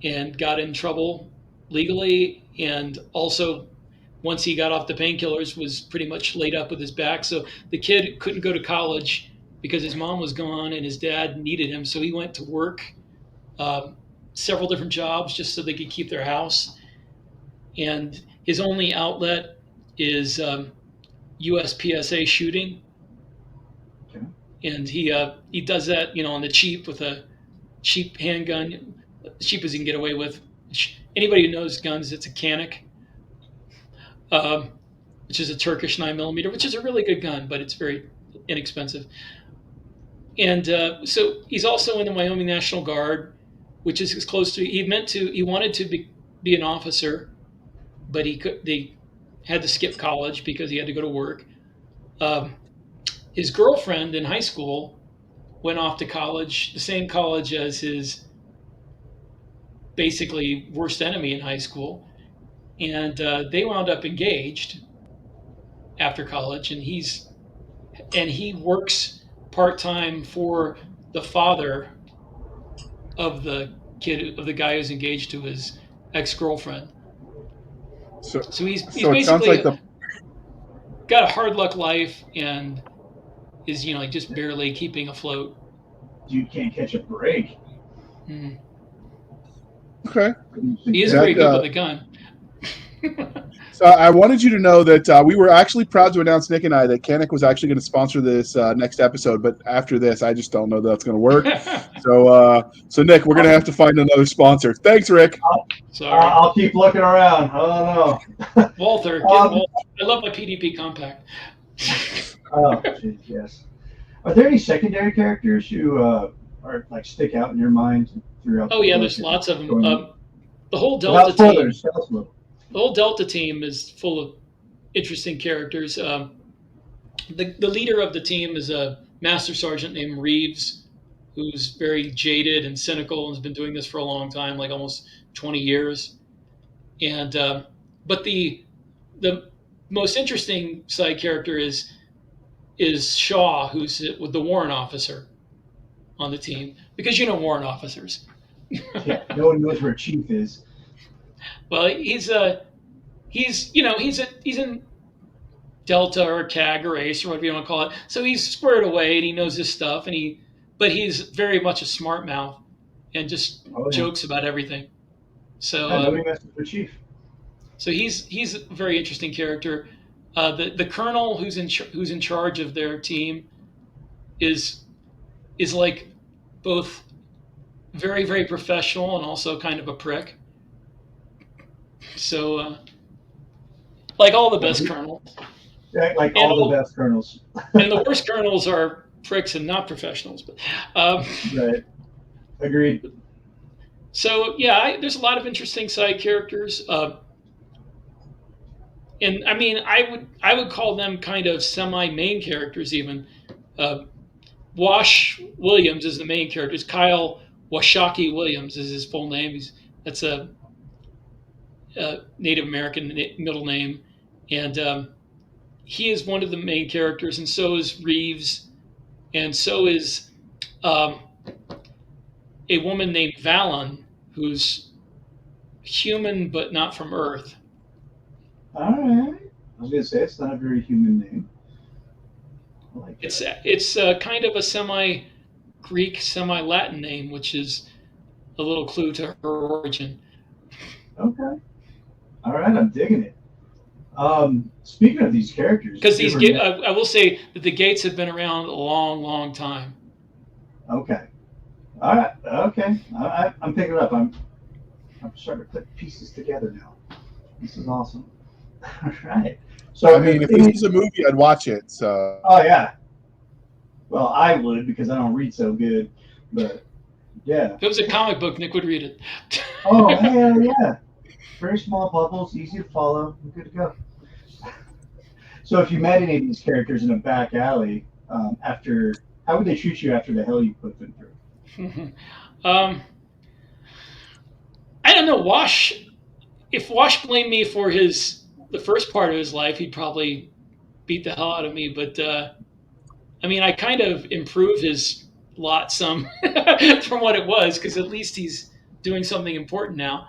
and got in trouble legally, and also once he got off the painkillers was pretty much laid up with his back. So the kid couldn't go to college because his mom was gone and his dad needed him, so he went to work several different jobs just so they could keep their house. And his only outlet is USPSA shooting, Okay. and he does that, on the cheap with a cheap handgun, as cheap as he can get away with. Anybody who knows guns, it's a Canik, um, which is a Turkish 9mm, which is a really good gun, but it's very inexpensive. And so he's also in the Wyoming National Guard, which is as close to he wanted to be an officer, but they had to skip college because he had to go to work. His girlfriend in high school went off to college, the same college as his basically worst enemy in high school, and they wound up engaged after college, and he works part-time for the father of the guy who's engaged to his ex-girlfriend. So he's so it basically sounds like got a hard luck life and is just barely keeping afloat. Dude can't catch a break. Okay. He is very good with a gun. So I wanted you to know that we were actually proud to announce, Nick and I, that Canik was actually going to sponsor this next episode. But after this, I just don't know that's going to work. So Nick, we're going to have to find another sponsor. Thanks, Rick. Sorry. I'll keep looking around. I don't know. Walther, I love my PDP compact. Oh, geez, yes. Are there any secondary characters who are like stick out in your mind throughout? Oh yeah, there's lots of them. The whole Delta team. The whole Delta team is full of interesting characters. The leader of the team is a master sergeant named Reeves, who's very jaded and cynical and has been doing this for a long time, like almost 20 years. And but the most interesting side character is Shaw, who's the warrant officer on the team, because warrant officers. Yeah, no one knows where Chief is. Well, he's in Delta or CAG or ACE or whatever you want to call it. So he's squared away and he knows his stuff, but he's very much a smart mouth and just jokes about everything. So nobody messes with Chief. So he's a very interesting character. The colonel who's in charge of their team is like both very, very professional and also kind of a prick. So like all the best colonels. Yeah, like all the best colonels. And the worst colonels are pricks and not professionals. But right, agreed. So yeah, there's a lot of interesting side characters. And I mean, I would call them kind of semi-main characters even. Wash Williams is the main character. It's Kyle Washaki Williams is his full name. That's a Native American middle name, and he is one of the main characters, and so is Reeves, and so is a woman named Valen, who's human but not from Earth. All right. I was gonna say it's not a very human name. I like that. It's kind of a semi-Greek, semi-Latin name, which is a little clue to her origin. Okay. All right, I'm digging it. Speaking of these characters, because I will say that the Gates have been around a long, long time. Okay. All right. Okay. I'm picking it up. I'm starting to put pieces together now. This is awesome. All right. So I mean, if this was a movie, I'd watch it. So. Oh yeah. Well, I would because I don't read so good, but yeah. If it was a comic book, Nick would read it. Oh hell yeah! Very small bubbles, easy to follow. We're good to go. So if you met any of these characters in a back alley, how would they treat you after the hell you put them through? I don't know. If Wash blamed me for the first part of his life, he'd probably beat the hell out of me. But I mean, I kind of improved his lot some from what it was, because at least he's doing something important now.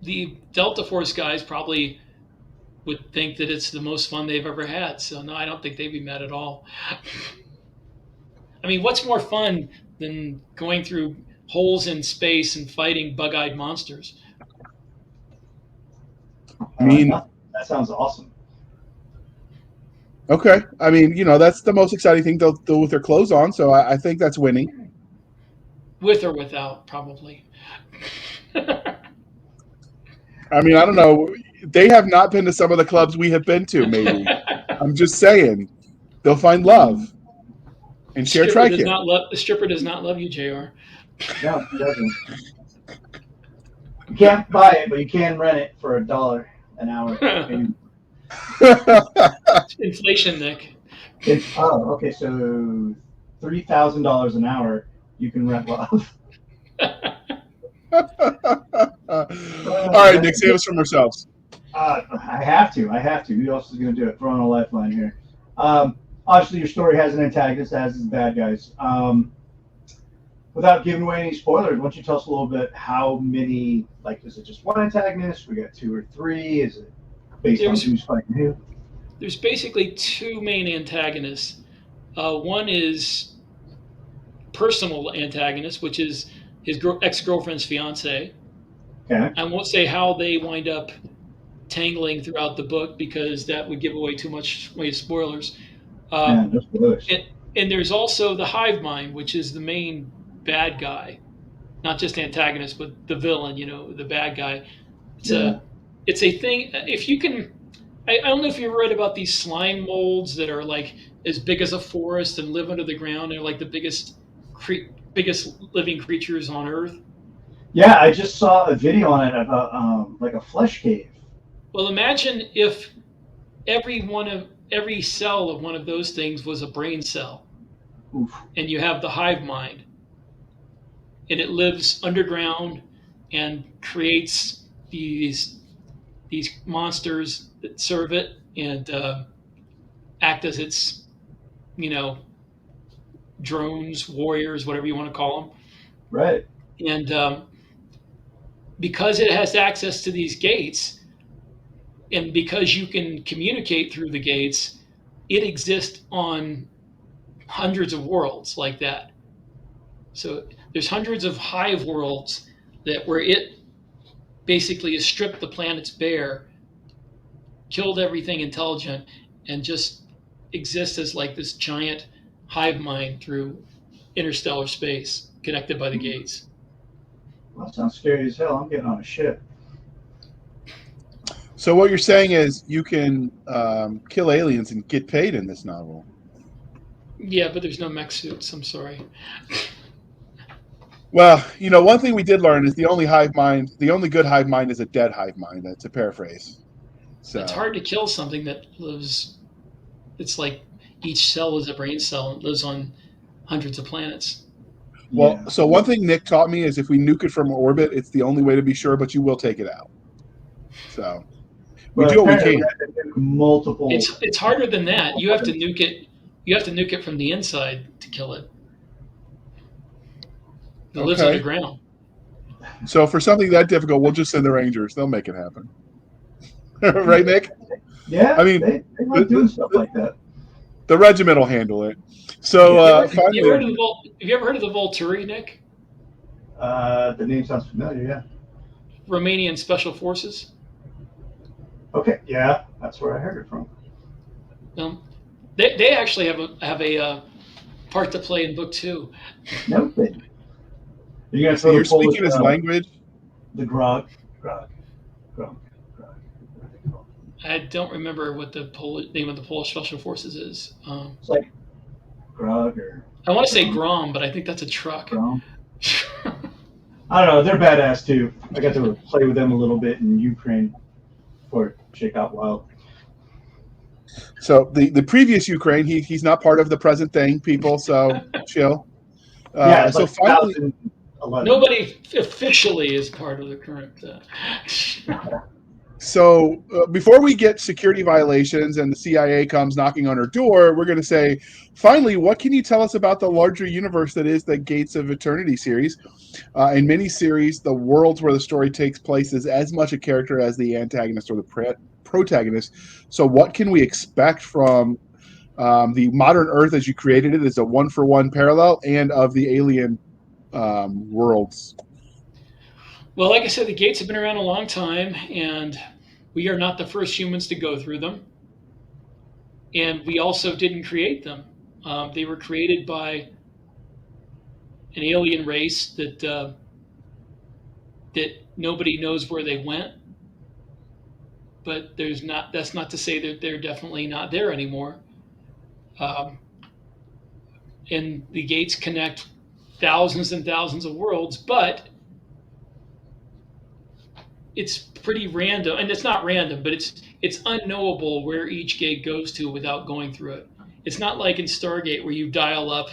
The Delta Force guys probably would think that it's the most fun they've ever had. So no, I don't think they'd be mad at all. I mean, what's more fun than going through holes in space and fighting bug-eyed monsters? I mean, that sounds awesome. Okay. I mean, that's the most exciting thing they'll do with their clothes on, so I think that's winning. With or without, probably. I mean, I don't know. They have not been to some of the clubs we have been to, maybe. I'm just saying. They'll find love and share tricare. The stripper does not love you, JR. No, he doesn't. You can't buy it, but you can rent it for $1 an hour. Inflation, Nick. Okay, so $3,000 an hour you can rent love. All right, Nick, save us from ourselves. I have to. Who else is going to do it? Throwing a lifeline here. Obviously, your story has an antagonist, as is the bad guys. Without giving away any spoilers, why don't you tell us a little bit how many, is it just one antagonist? We got 2 or 3? Is it based on who's fighting who? There's basically 2 main antagonists. One is personal antagonist, which is his ex-girlfriend's fiance. Okay. I won't say how they wind up tangling throughout the book because that would give away too much spoilers. No spoilers. And there's also the hive mind, which is the main bad guy, not just antagonist, but the villain. The bad guy. It's a thing. If you can, I don't know if you ever read about these slime molds that are like as big as a forest and live under the ground. They're like the biggest living creatures on Earth. Yeah, I just saw a video on it about like a flesh cave. Well, imagine if every cell of one of those things was a brain cell. Oof. And you have the hive mind, and it lives underground and creates these monsters that serve it and act as its drones, warriors, whatever you want to call them. Right. And because it has access to these gates, and because you can communicate through the gates, it exists on hundreds of worlds like that. So there's hundreds of hive worlds where it basically has stripped the planets bare, killed everything intelligent, and just exists as like this giant hive mind through interstellar space connected by the gates. Well, that sounds scary as hell. I'm getting on a ship. So what you're saying is you can kill aliens and get paid in this novel. Yeah, but there's no mech suits. I'm sorry. Well, one thing we did learn is the only good hive mind is a dead hive mind. That's a paraphrase. So it's hard to kill something that lives. It's like each cell is a brain cell and lives on hundreds of planets. Well, so one thing Nick taught me is if we nuke it from orbit, it's the only way to be sure, but you will take it out. So we do what we can. Multiple. It's harder than that. You have to nuke it. You have to nuke it from the inside to kill it. It lives underground. So for something that difficult, we'll just send the Rangers. They'll make it happen. Right, Nick? Yeah. I mean, they like doing stuff like that. The regiment will handle it. So have you ever heard of the Volturi, Nick? The name sounds familiar. Yeah. Romanian Special Forces. Okay. Yeah, that's where I heard it from. They actually have a part to play in book 2. No kidding. You're speaking his language? The grog. I don't remember what the name of the Polish Special Forces is. It's like grog or... I want to say Grom, but I think that's a truck. Grom? I don't know. They're badass, too. I got to play with them a little bit in Ukraine before it shake out wild. So the previous Ukraine, he's not part of the present thing, people, so chill. Yeah, so like finally... Nobody officially is part of the current. So before we get security violations and the CIA comes knocking on our door, we're going to say, finally, what can you tell us about the larger universe that is the Gates of Eternity series? In many series, the worlds where the story takes place is as much a character as the antagonist or the protagonist. So what can we expect from the modern Earth as you created it? Is a one-for-one parallel, and of the alien worlds? Well, like I said, the gates have been around a long time, and we are not the first humans to go through them. And we also didn't create them. They were created by an alien race that nobody knows where they went. But there's not. That's not to say that they're definitely not there anymore. Um, and the gates connect thousands and thousands of worlds, but it's pretty random, and it's not random, but it's unknowable where each gate goes to without going through it. It's not like in Stargate where you dial up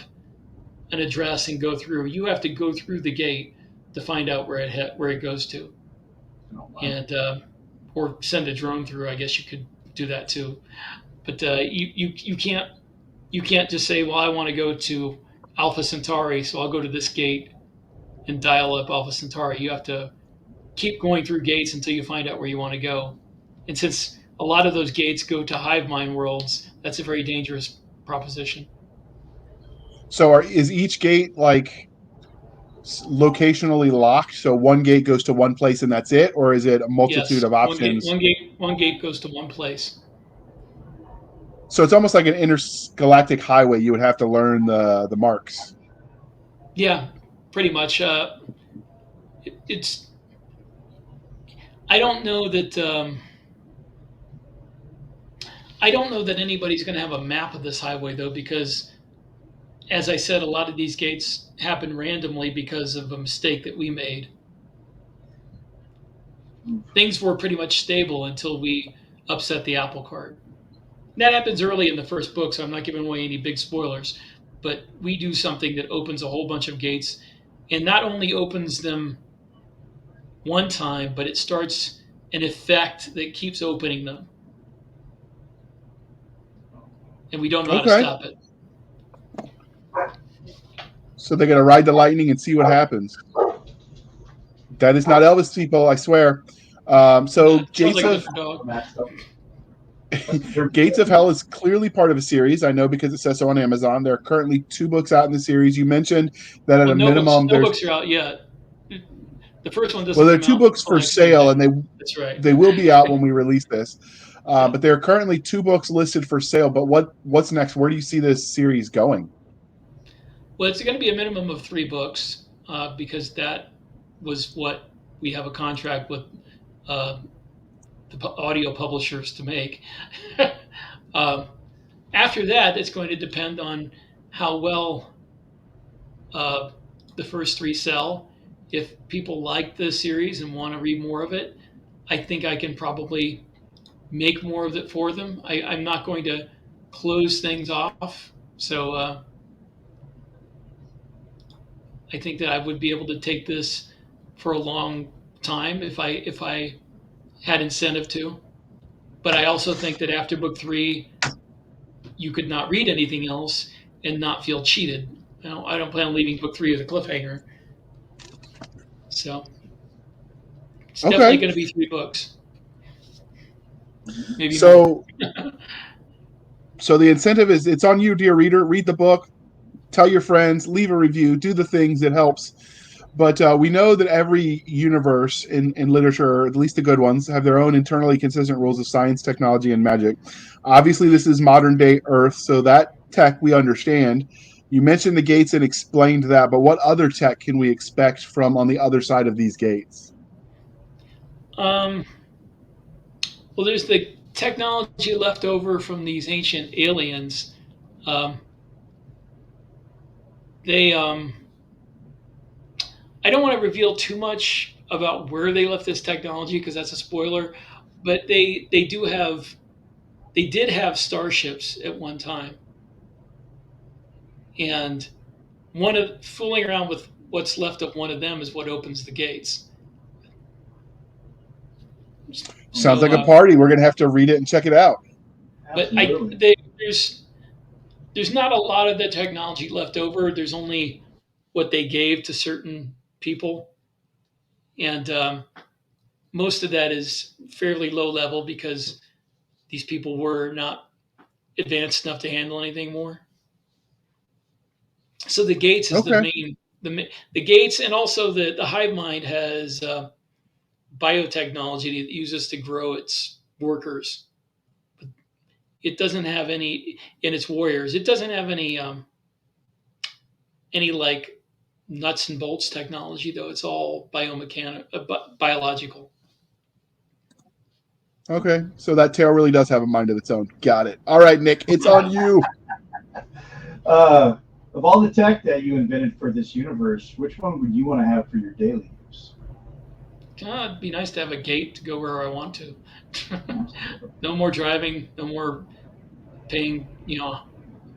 an address and go through. You have to go through the gate to find out where it goes to, and or send a drone through. I guess you could do that too, but you can't just say, well, I want to go to Alpha Centauri, so I'll go to this gate and dial up Alpha Centauri. You have to keep going through gates until you find out where you want to go. And since a lot of those gates go to hive mind worlds, that's a very dangerous proposition. So is each gate like locationally locked? So one gate goes to one place and that's it, or is it a multitude Yes, of options? one gate goes to one place. So it's almost like an intergalactic highway. You would have to learn the marks. Yeah, pretty much. It's. I don't know that. I don't know that anybody's going to have a map of this highway though, because, as I said, a lot of these gates happen randomly because of a mistake that we made. Things were pretty much stable until we upset the apple cart. That happens early in the first book, so I'm not giving away any big spoilers. But we do something that opens a whole bunch of gates, and not only opens them one time, but it starts an effect that keeps opening them. And we don't know how to stop it. So they're going to ride the lightning and see what happens. That is not Elvis, people, I swear. So Gates of Gates of Hell is clearly part of a series. I know because it says so on Amazon. There are currently 2 books out in the series. You mentioned that at a minimum, no books are out yet. The first one doesn't. Well, there are 2 books for sale, and that's right. They will be out when we release this. But there are currently 2 books listed for sale. But what's next? Where do you see this series going? Well, it's going to be a minimum of 3 books because that was what we have a contract with the audio publishers to make. After that, it's going to depend on how well the first 3 sell. If people like the series and want to read more of it, I think I can probably make more of it for them. I'm not going to close things off, so I think that I would be able to take this for a long time if I had incentive to. But I also think that after book 3, you could not read anything else and not feel cheated. Now, I don't plan on leaving book 3 as a cliffhanger. So it's definitely going to be 3 books. Maybe so. So the incentive is it's on you, dear reader. Read the book, tell your friends, leave a review, do the things that helps. But we know that every universe in literature, at least the good ones, have their own internally consistent rules of science, technology, and magic. Obviously, this is modern day Earth, so that tech we understand. You mentioned the gates and explained that, but what other tech can we expect from on the other side of these gates? Well, there's the technology left over from these ancient aliens. They I don't want to reveal too much about where they left this technology because that's a spoiler, but they did have starships at one time, and fooling around with what's left of one of them is what opens the gates. Sounds like a party. We're going to have to read it and check it out. But there's not a lot of the technology left over. There's only what they gave to certain people, and most of that is fairly low level because these people were not advanced enough to handle anything more. So the gates is Okay. the gates, and also the hive mind has biotechnology it uses to grow its workers. It doesn't have any in its warriors. It doesn't have any like nuts and bolts technology though. It's all biological. Okay. So that tail really does have a mind of its own. Got it. All right, Nick, it's on you. Of all the tech that you invented for this universe, which one would you want to have for your daily use? It'd be nice to have a gate to go where I want to. No more driving. No more paying,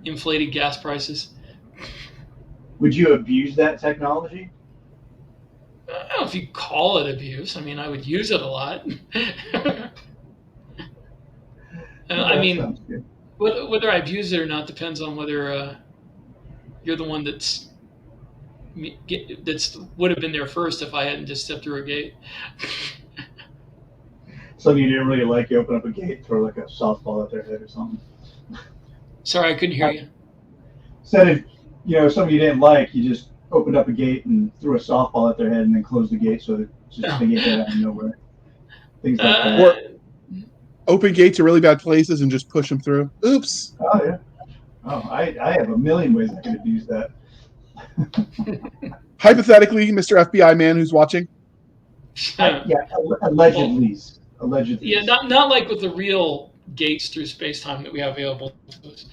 inflated gas prices. Would you abuse that technology? I don't know if you call it abuse. I mean, I would use it a lot. I mean, whether I abuse it or not depends on whether you're the one that's would have been there first if I hadn't just stepped through a gate. Something you didn't really like, you open up a gate, throw like a softball at their head or something. Sorry, I couldn't hear you. Instead of, something you didn't like, you just opened up a gate and threw a softball at their head and then closed the gate so that they get hit out of nowhere. Things like that. Or open gates to really bad places and just push them through. Oops. Oh, yeah. Oh, I have a million ways I could abuse that. Hypothetically, Mr. FBI man who's watching. Allegedly. Yeah, not like with the real gates through space-time that we have available to us.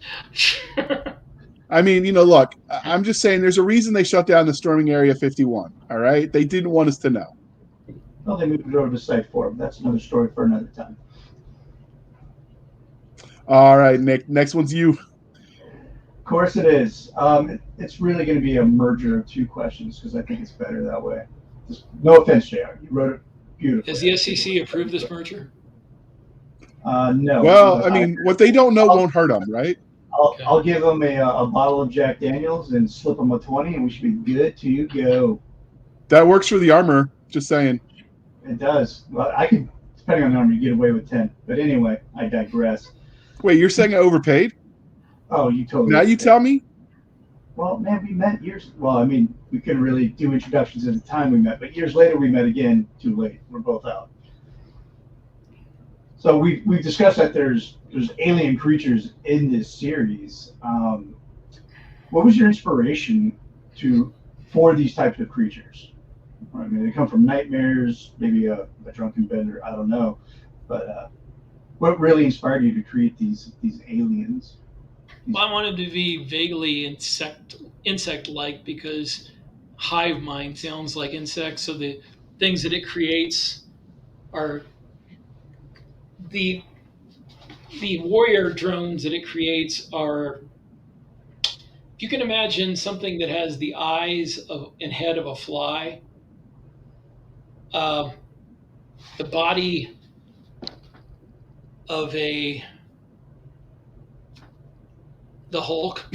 I mean, look, I'm just saying there's a reason they shut down the storming Area 51, all right? They didn't want us to know. Well, they moved it over to Site 4, but that's another story for another time. All right, Nick, next one's you. Of course it is. It's really going to be a merger of two questions because I think it's better that way. No offense, JR. You wrote it beautifully. Has the SEC approved this merger? No. Well, I mean, what they don't know won't hurt them, right? I'll give them a bottle of Jack Daniels and slip them a 20, and we should be good to go. That works for the armor. Just saying. It does. Well, I could, depending on the armor, get away with 10. But anyway, I digress. Wait, you're saying I overpaid? Oh, you totally. Now you tell me? Well, man, we met years. Well, I mean, we couldn't really do introductions at the time we met, but years later we met again. Too late. We're both out. So we've discussed that there's alien creatures in this series. What was your inspiration for these types of creatures? I mean, they come from nightmares, maybe a drunken bender, I don't know. But what really inspired you to create these aliens? Well, I wanted to be vaguely insect-like because hive mind sounds like insects. So the things that it creates are the warrior drones that it creates are. If you can imagine something that has the eyes and head of a fly, the body of the Hulk,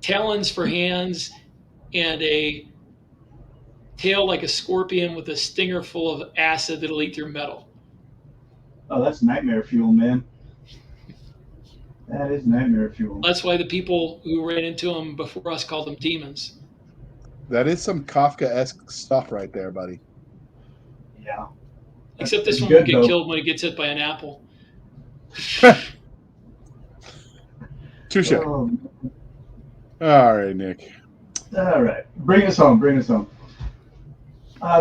talons for hands, and a tail like a scorpion with a stinger full of acid that'll eat through metal. Oh, that's nightmare fuel, man. That is nightmare fuel. That's why the people who ran into them before us called them demons. That is some Kafka-esque stuff right there, buddy. Yeah. Except this one will get killed when it gets hit by an apple. Touche. Oh. All right, Nick. All right. Bring us home.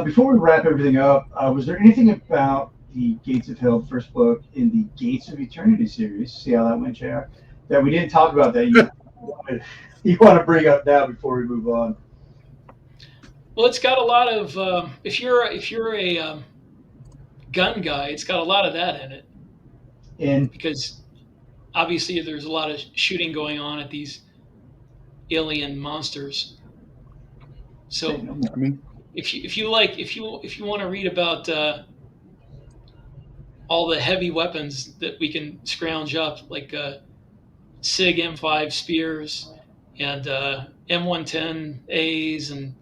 Before we wrap everything up, was there anything about the Gates of Hell first book in the Gates of Eternity series, see how that went, JR, that we didn't talk about that you want to bring up now before we move on? Well, it's got a lot of if you're a gun guy, it's got a lot of that in it. And because obviously there's a lot of shooting going on at these alien monsters. So I mean, if you want to read about all the heavy weapons that we can scrounge up, like SIG M5 spears and M110As and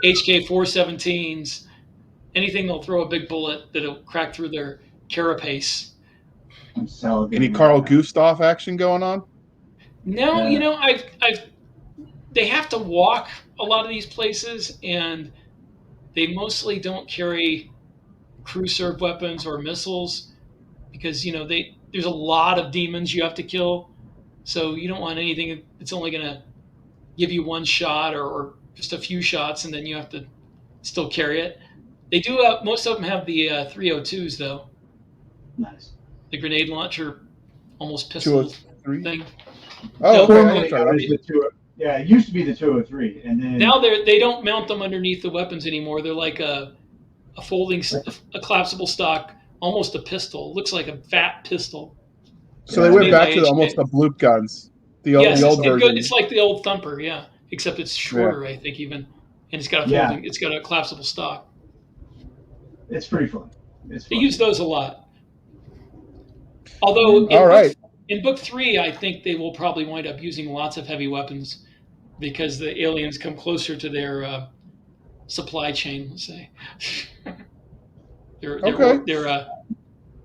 HK 417s, anything they'll throw a big bullet that'll crack through their carapace. Any Carl Gustav action going on? No, they have to walk a lot of these places, and they mostly don't carry crew-served weapons or missiles because there's a lot of demons you have to kill, so you don't want anything that's only going to give you one shot or just a few shots, and then you have to still carry it. They do have, most of them have the 302s though. Nice. The grenade launcher, almost pistol thing. Oh, okay. Yeah, it used to be the 203, and then now they don't mount them underneath the weapons anymore. They're like a collapsible stock, almost a pistol. It looks like a fat pistol. So they went back to almost the bloop guns, the old version. It's like the old Thumper, yeah, except it's shorter, I think, even, and it's got a collapsible stock. It's pretty fun. They use those a lot. Although in book 3, I think they will probably wind up using lots of heavy weapons because the aliens come closer to their supply chain, let's say. Their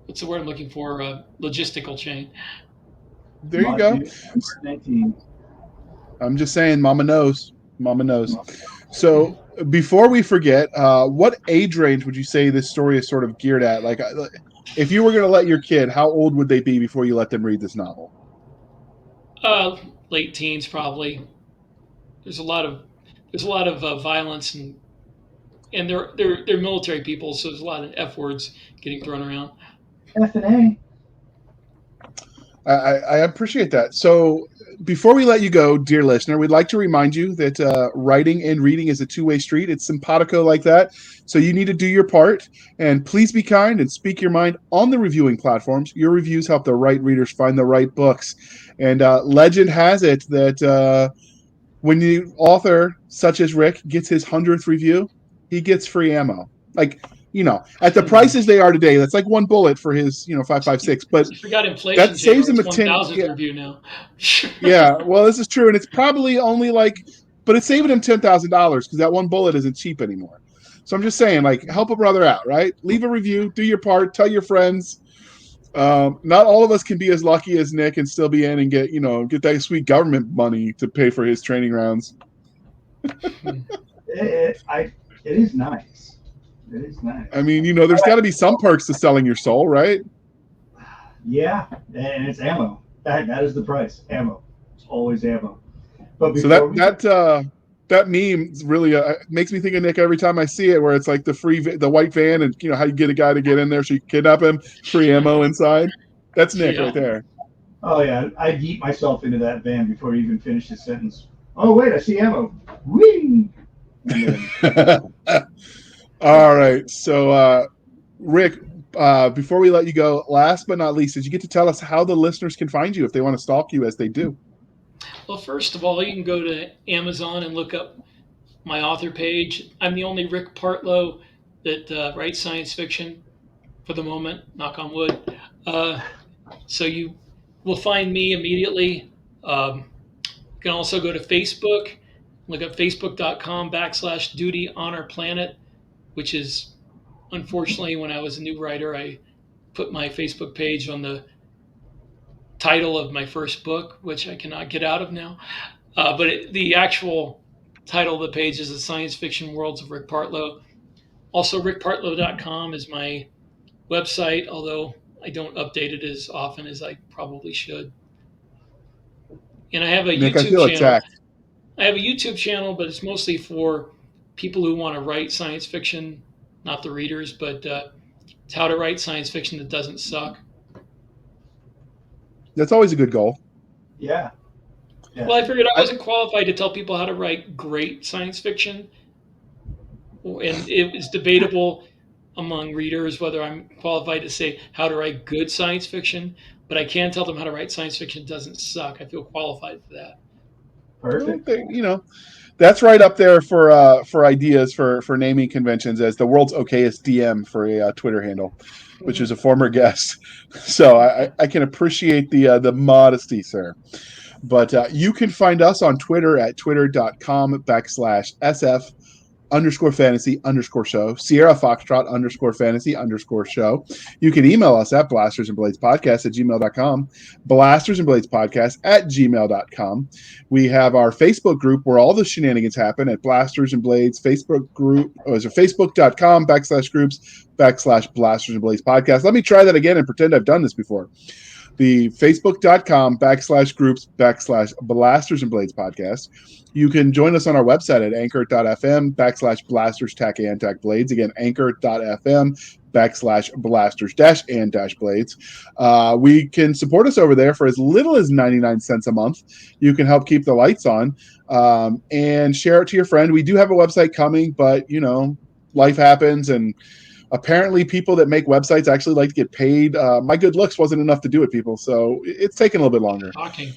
what's the word I'm looking for? Logistical chain. There you go. I'm just saying, Mama knows. So before we forget, what age range would you say this story is sort of geared at? Like, if you were going to let your kid, how old would they be before you let them read this novel? Late teens, probably. There's a lot of violence and they're military people, so there's a lot of F words getting thrown around. F and A. I appreciate that. So before we let you go, dear listener, we'd like to remind you that writing and reading is a two-way street. It's simpatico like that. So you need to do your part. And please be kind and speak your mind on the reviewing platforms. Your reviews help the right readers find the right books. And legend has it that when the author, such as Rick, gets his 100th review, he gets free ammo. Like, at the prices they are today, that's like one bullet for his, 5.56. But you forgot inflation. That saves him a 1,000th review now. Yeah, well, this is true, and it's probably only but it's saving him $10,000 because that one bullet isn't cheap anymore. So I'm just saying, help a brother out, right? Leave a review, do your part, tell your friends. Not all of us can be as lucky as Nick and still be in and get that sweet government money to pay for his training rounds. It is nice. It is nice. I mean, there's got to be some perks to selling your soul, right? Yeah, and it's ammo. That is the price. Ammo. It's always ammo. But so that meme really makes me think of Nick every time I see it, where it's like the white van, and how you get a guy to get in there so you can kidnap him, free ammo inside. That's Nick right there. Oh yeah, I'd yeet myself into that van before he even finished his sentence. Oh wait, I see ammo. Whee! All right, so Rick, before we let you go, last but not least, did you get to tell us how the listeners can find you if they want to stalk you, as they do? Well, first of all, you can go to Amazon and look up my author page. I'm the only Rick Partlow that writes science fiction for the moment, knock on wood. So you will find me immediately. You can also go to Facebook, look up facebook.com/Duty Honor Planet, which is, unfortunately, when I was a new writer, I put my Facebook page on the title of my first book, which I cannot get out of now. But the actual title of the page is The Science Fiction Worlds of Rick Partlow. Also, rickpartlow.com is my website, although I don't update it as often as I probably should. And I have a YouTube channel. I have a YouTube channel, but it's mostly for people who want to write science fiction, not the readers, but it's how to write science fiction that doesn't suck. That's always a good goal. Yeah. Well, I figured I wasn't qualified to tell people how to write great science fiction. And it was debatable among readers whether I'm qualified to say how to write good science fiction, but I can tell them how to write science fiction that doesn't suck. I feel qualified for that. Perfect. That's right up there for ideas for naming conventions as the world's okayest DM for a Twitter handle, which is a former guest. So I can appreciate the modesty, sir. But you can find us on Twitter at twitter.com/SF _fantasy_show, Sierra Foxtrot _fantasy_show. You can email us at blastersandbladespodcast@gmail.com, blastersandbladespodcast@gmail.com. We have our Facebook group where all the shenanigans happen at Blasters and Blades Facebook group. Is it facebook.com/groups/Blasters and Blades podcast. Let me try that again and pretend I've done this before. The facebook.com/groups/Blasters and Blades podcast. You can join us on our website at anchor.fm/blasters-and-blades. Again, anchor.fm/blasters-and-blades. We can support us over there for as little as 99 cents a month. You can help keep the lights on and share it to your friend. We do have a website coming, but, life happens, and apparently people that make websites actually like to get paid. My good looks wasn't enough to do it, people, so it's taking a little bit longer. Shocking.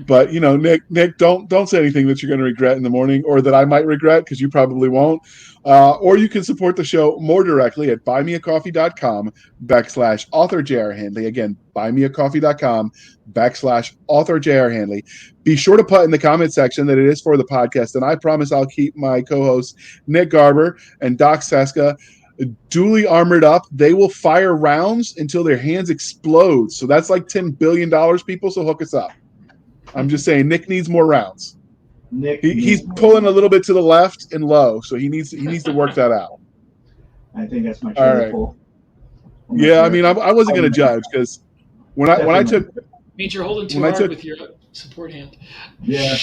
But Nick, don't say anything that you're going to regret in the morning, or that I might regret, because you probably won't. Or you can support the show more directly at buymeacoffee.com/author J.R. Handley. Again, buymeacoffee.com/author J.R. Handley. Be sure to put in the comment section that it is for the podcast, and I promise I'll keep my co-hosts Nick Garber and Doc Cisca duly armored up. They will fire rounds until their hands explode. So that's like $10 billion, people. So hook us up. I'm just saying, Nick needs more rounds. He's pulling a little bit to the left and low, so he needs to work that out. I think that's my trigger pull. Yeah, I mean, I wasn't going to judge, because when I took means you're holding too hard with your support hand. Yeah.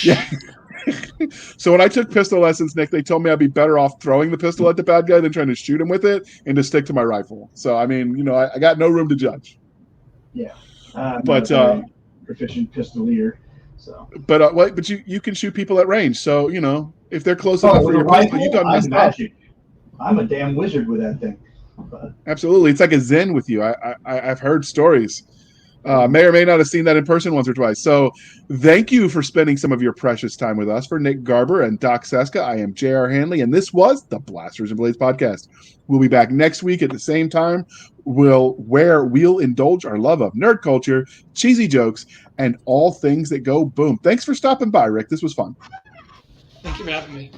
So when I took pistol lessons, Nick, they told me I'd be better off throwing the pistol at the bad guy than trying to shoot him with it, and to stick to my rifle. So I mean, I got no room to judge. Yeah, but proficient pistolier. So, but you can shoot people at range. So if they're close enough for your pistol, you done messed up. I'm a damn wizard with that thing. Absolutely, it's like a Zen with you. I've heard stories. May or may not have seen that in person once or twice. So thank you for spending some of your precious time with us. For Nick Garber and Doc Cisca, I am J.R. Handley, and this was the Blasters and Blades podcast. We'll be back next week at the same time, where we'll indulge our love of nerd culture, cheesy jokes, and all things that go boom. Thanks for stopping by, Rick. This was fun. Thank you for having me.